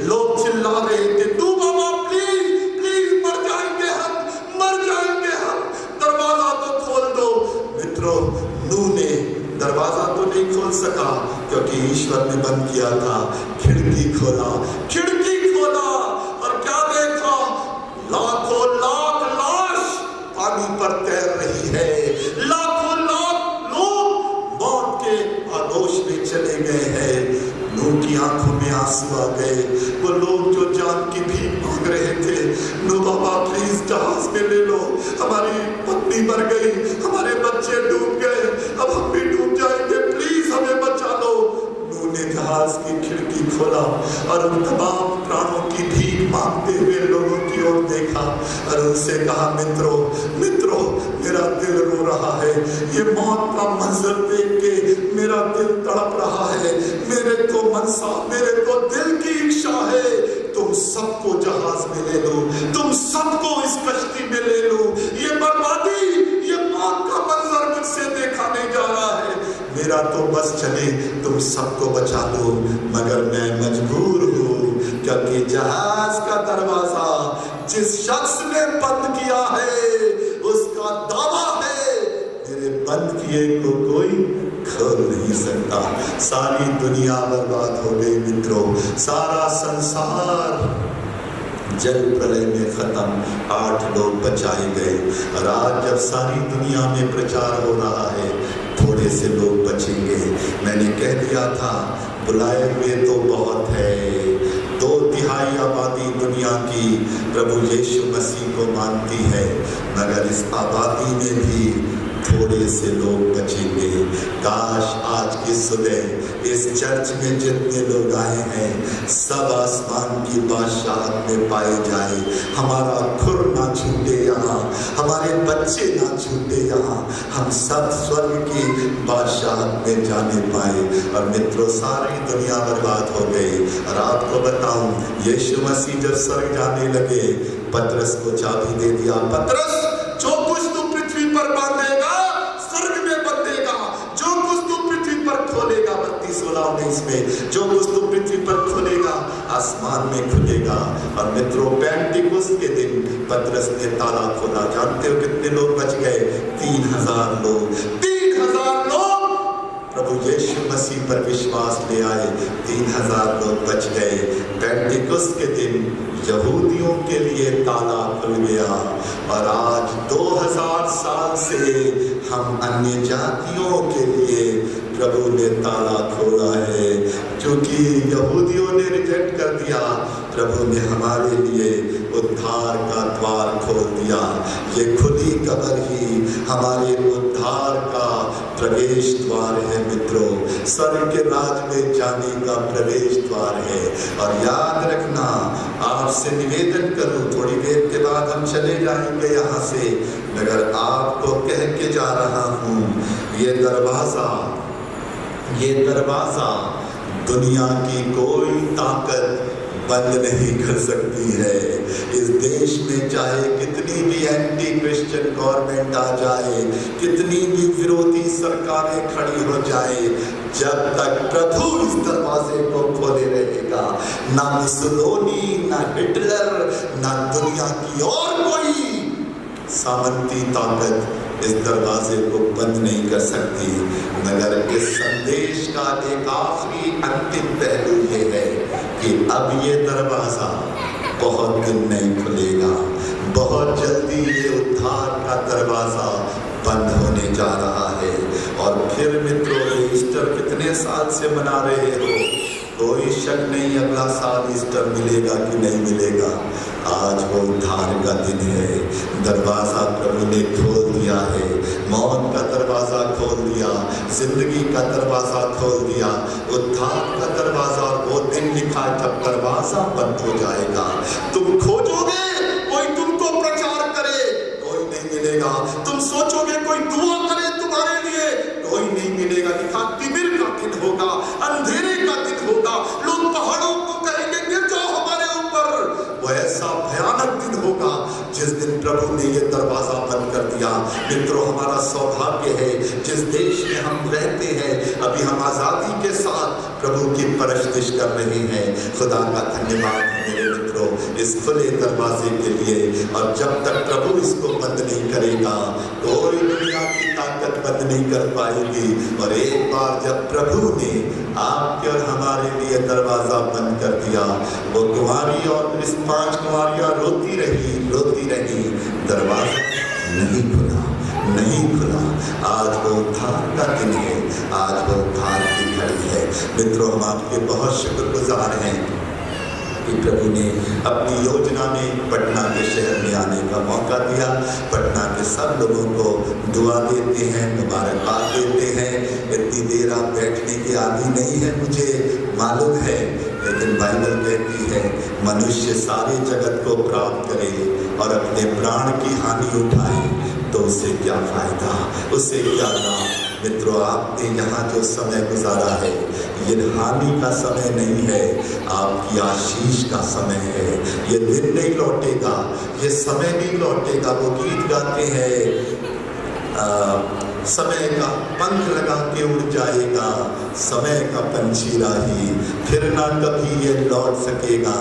लोग चिल्ला रहे थे, नू बाबा प्लीज प्लीज मर जाएंगे हम, मर जाएंगे हम, दरवाजा तो खोल दो। मित्रों, नू ने दरवाजा तो नहीं खोल सका क्योंकि ईश्वर ने बंद किया था। खिड़की खोला, खिड़की खोला और क्या देखा? लाखों लाख लाश पानी पर तैर रही है, लाखों लाख लोग मौत के आगोश में चले गए हैं। नू की आंखों में आंसू आ गए। वो लोग जो जान की भीख मांग रहे थे, नू बाबा प्लीज जहाज में ले लो, हमारी पत्नी मर गई, हमारे बच्चे डूब गए, अब हम भी डूब जाएंगे, प्लीज हमें बचा लो। नू ने जहाज की खिड़की खोला और उन तमाम प्राणों की भीख मांगते हुए लोगों की ओर देखा और उनसे कहा, मित्रों मित्रों मेरा दिल रो रहा है, ये मौत का मंजर देख के मेरा दिल तड़प रहा है, मेरे तो मनसा, मेरे तो दिल की इच्छा है तुम सबको जहाज में ले लो, तुम सबको इस कश्ती में ले लो। ये बर्बादी, ये मौत का मंजर मुझसे देखा नहीं जा रहा है। मेरा तो बस चले तुम सबको बचा लो, मगर मैं मजबूर हूँ, क्योंकि जहाज का दरवाजा जिस शख्स ने बंद किया है उसका दावा है मेरे बंद किए को कोई खोल नहीं सकता। सारी दुनिया बर्बाद हो गई मित्रों, सारा संसार जल प्रलय में खत्म, 8 लोग बचाए गए। और आज जब सारी दुनिया में प्रचार हो रहा है थोड़े से लोग बचेंगे। मैंने कह दिया था बुलाए हुए तो बहुत है, 2/3 आबादी दुनिया की प्रभु यीशु मसीह को मानती है, मगर इस आबादी में भी थोड़े से लोग बचेंगे। काश आज की सुबह इस चर्च में जितने लोग आए हैं सब आसमान की बादशाहत में पाए जाए, हमारा खुर ना छूटे यहाँ, हमारे बच्चे ना छूटे यहाँ, हम सब स्वर्ग की बादशाहत में जाने पाए। और मित्रों सारी दुनिया बर्बाद हो गई। और आपको बताऊं यीशु मसीह जब स्वर्ग जाने लगे पतरस को चाबी दे दिया, पतरस जो कुछ तू पृथ्वी पर बांधेगा स्वर्ग में बंधेगा, जो कुछ तू पृथ्वी पर खोलेगा 32:19 में, जो कुछ तू पृथ्वी पर खोलेगा आसमान में खुलेगा। और मित्रों पेंटिकुस्त के दिन पतरस ने ताला खोला, जानते हो कितने लोग बच गए? 3000 लोग, 3000 लोग प्रभु यीशु मसीह पर विश्वास ले आए, 3000 लोग बच गए। पेंटिकुस्त के दिन यहूदियों के लिए ताला खुल गया। और आज 2000 साल से हम अन्य जातियों के लिए प्रभु ने ताला खोला है, क्योंकि यहूदियों ने रिजेक्ट कर दिया, प्रभु ने हमारे लिए उद्धार का द्वार खोल दिया। ये खुली कब्र ही हमारे उद्धार का प्रवेश द्वार है मित्रों, स्वर्ग के राज में जाने का प्रवेश द्वार है। और याद रखना, आपसे निवेदन करूं, थोड़ी देर के बाद हम चले जाएंगे यहाँ से, मगर आपको कह के जा रहा हूँ ये दरवाजा दुनिया की कोई ताकत बंद नहीं कर सकती है। इस देश में चाहे कितनी भी एंटी क्रिश्चियन गवर्नमेंट आ जाए, कितनी भी विरोधी सरकारें खड़ी हो जाए, जब तक प्रभु इस दरवाजे को खोले रहेगा, ना मुसोलिनी, ना हिटलर, ना दुनिया की और कोई सामंती ताकत इस दरवाजे को बंद नहीं कर सकती। मगर इस संदेश का एक आखिरी अंतिम पहलू ये है कि अब ये दरवाजा बहुत दिन नहीं खुलेगा, बहुत जल्दी ये उद्धार का दरवाजा बंद होने जा रहा है। और फिर मित्रों ईस्टर कितने साल से मना रहे हो, कोई शक नहीं अगला साल ईस्टर मिलेगा कि नहीं मिलेगा। आज वो उद्धार का दिन है, दरवाजा प्रभु ने खोल दिया है, मौत का दरवाजा खोल दिया, जिंदगी का दरवाजा खोल दिया, उद्धार का दरवाजा। और वो दिन लिखा जब दरवाजा बंद हो जाएगा, तुम खोजोगे कोई तुमको प्रचार करे, कोई नहीं मिलेगा, तुम सोचोगे कोई दुआ करे तुम्हारे लिए, कोई नहीं मिलेगा। लिखा तिमिर का दिन होगा, अंधेरे का दिन होगा, लोग पहाड़ों को कहेंगे गिर जाओ हमारे ऊपर। वो ऐसा भयानक दिन होगा जिस दिन प्रभु ने ये दरवाजा बंद कर दिया। मित्रों हमारा सौभाग्य है जिस देश में हम रहते हैं, अभी हम आजादी के साथ प्रभु की परस्तिश कर रहे हैं। खुदा का धन्यवाद मेरे मित्रों इस खुले दरवाजे के लिए। और जब तक प्रभु इसको बंद नहीं करेगा कोई दुनिया की ताकत बंद नहीं कर पाएगी। और एक बार जब प्रभु ने आपके और हमारे लिए दरवाजा बंद कर दिया, वो कुंवारी और इस 5 कुंवारियां रोती रही, दरवाजा नहीं खुला। आज वो उद्धार का दिन है, आज वो उद्धार की घड़ी है। मित्रों हम आपके बहुत शुक्रगुजार हैं कि प्रभु ने अपनी योजना में पटना के शहर में आने का मौका दिया। पटना के सब लोगों को दुआ देते हैं, मुबारकबाद देते हैं। इतनी देर आप बैठने की आदि नहीं है मुझे मालूम है, लेकिन बाइबल कहती है मनुष्य सारे जगत को प्राप्त करे और अपने प्राण की हानि उठाए तो उसे क्या फायदा, उसे क्या लाभ। मित्रों आपने यहाँ जो समय गुजारा है ये हानि का समय नहीं है, आपकी आशीष का समय है। ये दिन नहीं लौटेगा, ये समय नहीं लौटेगा। वो गीत गाते हैं समय का पंख लगा के उड़ जाएगा, समय का पंछी राही फिर ना कभी ये लौट सकेगा,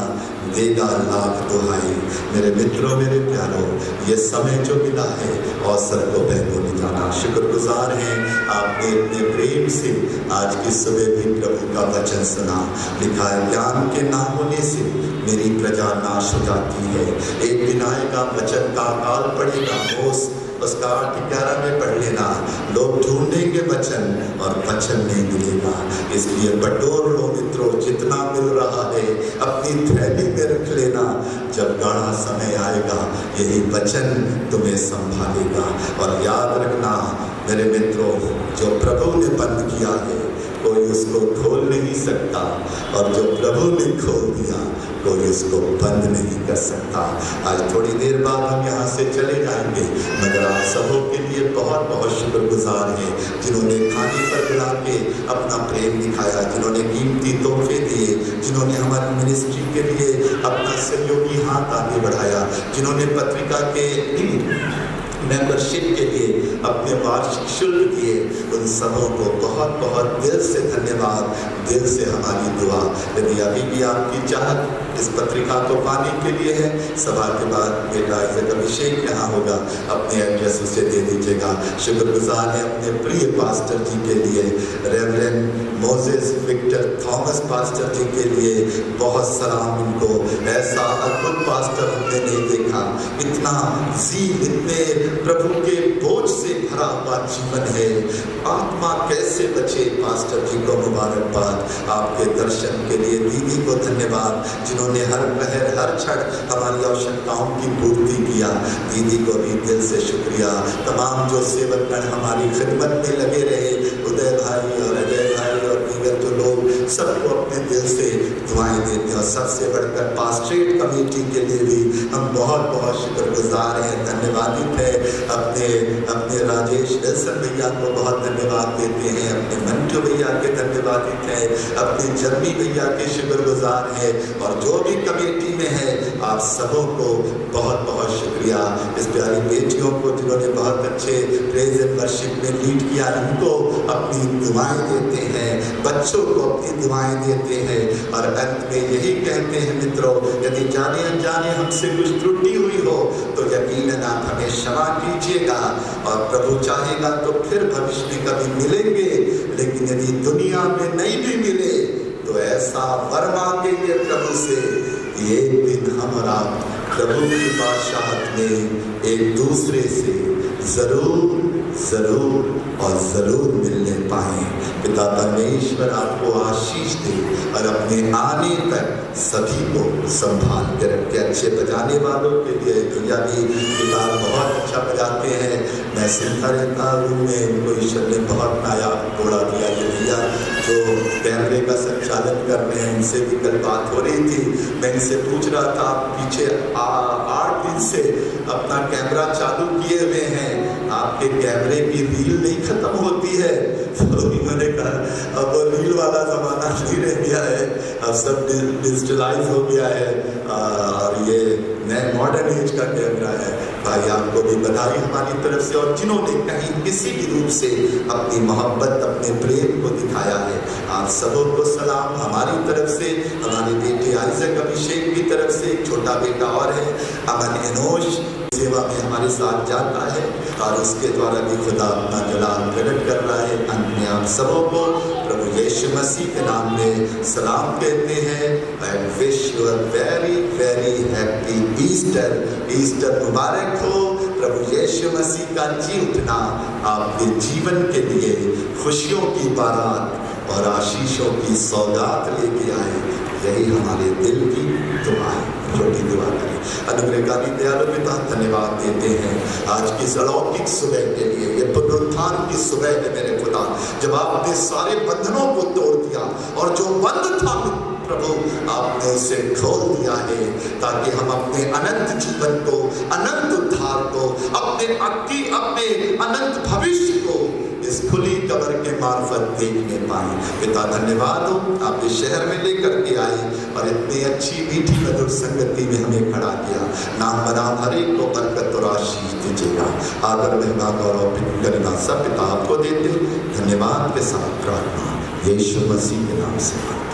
देगा लाख दुहाई। मेरे मित्रों, मेरे प्यारों, ये समय जो मिला है अवसर को बहबूद जाना। शुक्रगुजार हैं आपने इतने प्रेम से आज की सुबह भी प्रभु का वचन सुना। लिखा है ज्ञान के ना होने से मेरी प्रजा नाश हो जाती है। एक दिन आएगा वचन का अकाल पड़ेगा, उसका 8-11 में पढ़ लेना। लोग ढूंढेंगे वचन और वचन नहीं मिलेगा। इसलिए बटोर लो मित्रों, जितना मिल रहा है अपनी थैली में रख लेना। जब गाढ़ा समय आएगा यही वचन तुम्हें संभालेगा। और याद रखना मेरे मित्रों, जो प्रभु ने बंद किया है कोई उसको खोल नहीं सकता, और जो प्रभु ने खोल दिया कोई उसको बंद नहीं कर सकता। आज थोड़ी देर बाद हम यहाँ से चले जाएंगे, मगर आप सबों के लिए बहुत बहुत शुक्रगुजार हैं जिन्होंने खाने पर बुला के अपना प्रेम दिखाया, जिन्होंने कीमती तोहफे दिए, जिन्होंने हमारी मिनिस्ट्री के लिए अपना सहयोगी हाथ आगे बढ़ाया, जिन्होंने पत्रिका के मेंबरशिप के लिए अपने वार्षिक शुल्क दिए। उन सबों को बहुत बहुत दिल से धन्यवाद, दिल से हमारी दुआ। यदि अभी भी आपकी चाहत इस पत्रिका को पाने के लिए है, सभा के बाद बेटा इसे अभिषेक यहाँ होगा, अपने एड्रेस उसे दे दीजिएगा। शुक्रगुजार है अपने प्रिय पास्टर जी के लिए, reverend Moses Victor Thomas pastor ji के लिए बहुत सलाम उनको। ऐसा अद्भुत पास्टर हमने नहीं देखा, इतना जीव, इतने प्रभु के बोझ से भरा हुआ जीवन है। आत्मा कैसे बचे, पास्टर जी को मुबारकबाद। आपके दर्शन के लिए दीदी को धन्यवाद, जिन्होंने हर पहर हर क्षण हमारी आवश्यकताओं की पूर्ति किया। दीदी को भी दिल से शुक्रिया। तमाम जो सेवकगण हमारी खिदमत में लगे रहे, उदय भाई और अजय भाई और दीगर जो लोग, सबको अपने दिल से दुआएं देते हैं। और सबसे बढ़कर पास्ट्रेट कमेटी के लिए भी हम बहुत बहुत शुक्रगुजार हैं, धन्यवादित है। अपने राजेश विल्सन भैया को बहुत धन्यवाद देते हैं, अपने मंटू भैया के धन्यवादित है, अपने जर्मी भैया के शुक्रगुजार है, और जो भी कमेटी में है आप सबों को बहुत बहुत शुक्रिया। इस प्यारी बेटियों को जिन्होंने बहुत अच्छे प्रेज एंड वर्शिप में लीड किया, इनको अपनी दुआएं देते हैं, बच्चों को अपनी दुआएं देते हैं। और अंत में यही कहते हैं मित्रों, यदि जाने अनजाने हमसे कुछ त्रुटि हुई हो तो यकीनन आप हमें क्षमा कीजिएगा, और प्रभु चाहेगा तो फिर भविष्य में कभी मिलेंगे। लेकिन यदि दुनिया में नहीं भी मिले तो ऐसा वर मांगेंगे प्रभु से कि एक दिन हम और आप प्रभु की बादशाहत में एक दूसरे से जरूर जरूर और जरूर मिलने पाए। पिता परमेश्वर आपको आशीष दे और अपने आने तक सभी को संभाल के रखे। अच्छे बजाने वालों के लिए भैया भी गिटार बहुत अच्छा बजाते हैं, मैं सुनता रहता हूँ। में उनको ईश्वर ने बहुत नायाब घोड़ा दिया। ये भैया जो कैमरे का संचालन कर रहे हैं, इनसे भी कल बात हो रही थी, मैं इनसे पूछ रहा था आप पीछे 8 दिन से अपना कैमरा चालू किए हुए हैं, आपके कैमरे की रील नहीं खत्म होती है। तो मैंने कहा अब वो रील वाला जमाना नहीं रह गया है, अब सब डिजिटलाइज हो गया है, और ये नए मॉडर्न एज का कैमरा है। भाई आपको भी बधाई हमारी तरफ से, और जिन्होंने कहीं किसी भी रूप से अपनी मोहब्बत, अपने प्रेम को दिखाया है, आप सबों को सलाम हमारी तरफ से। हमारे बेटे आइजक अभिषेक की तरफ से, एक छोटा बेटा और है अमन एनोश, सेवा में हमारे साथ जाता है, और उसके द्वारा भी खुदा अपना जलाल प्रकट कर रहा है। अंत में आप सबों को प्रभु यीशु मसीह के नाम में सलाम कहते हैं। I wish you a very very happy Easter. Easter मुबारक हो। प्रभु यीशु मसीह का जी उठना आपके जीवन के लिए खुशियों की बारात और आशीषों की सौगात लेके आए। यही हमारे दिल की दुआ है। छोटी दुआ करें। अनुग्रहकारी दयालु पिता, धन्यवाद देते हैं आज की अलौकिक सुबह के लिए। ये पुनरुत्थान की सुबह है मेरे खुदा, जब आपने सारे बंधनों को तोड़ दिया, और जो बंद था प्रभु आपने उसे खोल दिया है, ताकि हम अपने अनंत जीवन को, अनंत उद्धार को, अपने अनंत भविष्य को इस खुली कब्र के मार्फत देखने पाए। पिता धन्यवाद हो, आप इस शहर में लेकर के आए और इतनी अच्छी मीठी मधुर संगति में हमें खड़ा किया। नाम बनाम हर एक को बरकत और आशीष दीजिएगा। आदर महिमा गौरव गरिमा सब पिता आपको देते, धन्यवाद के साथ प्रार्थना यीशु मसीह के नाम से।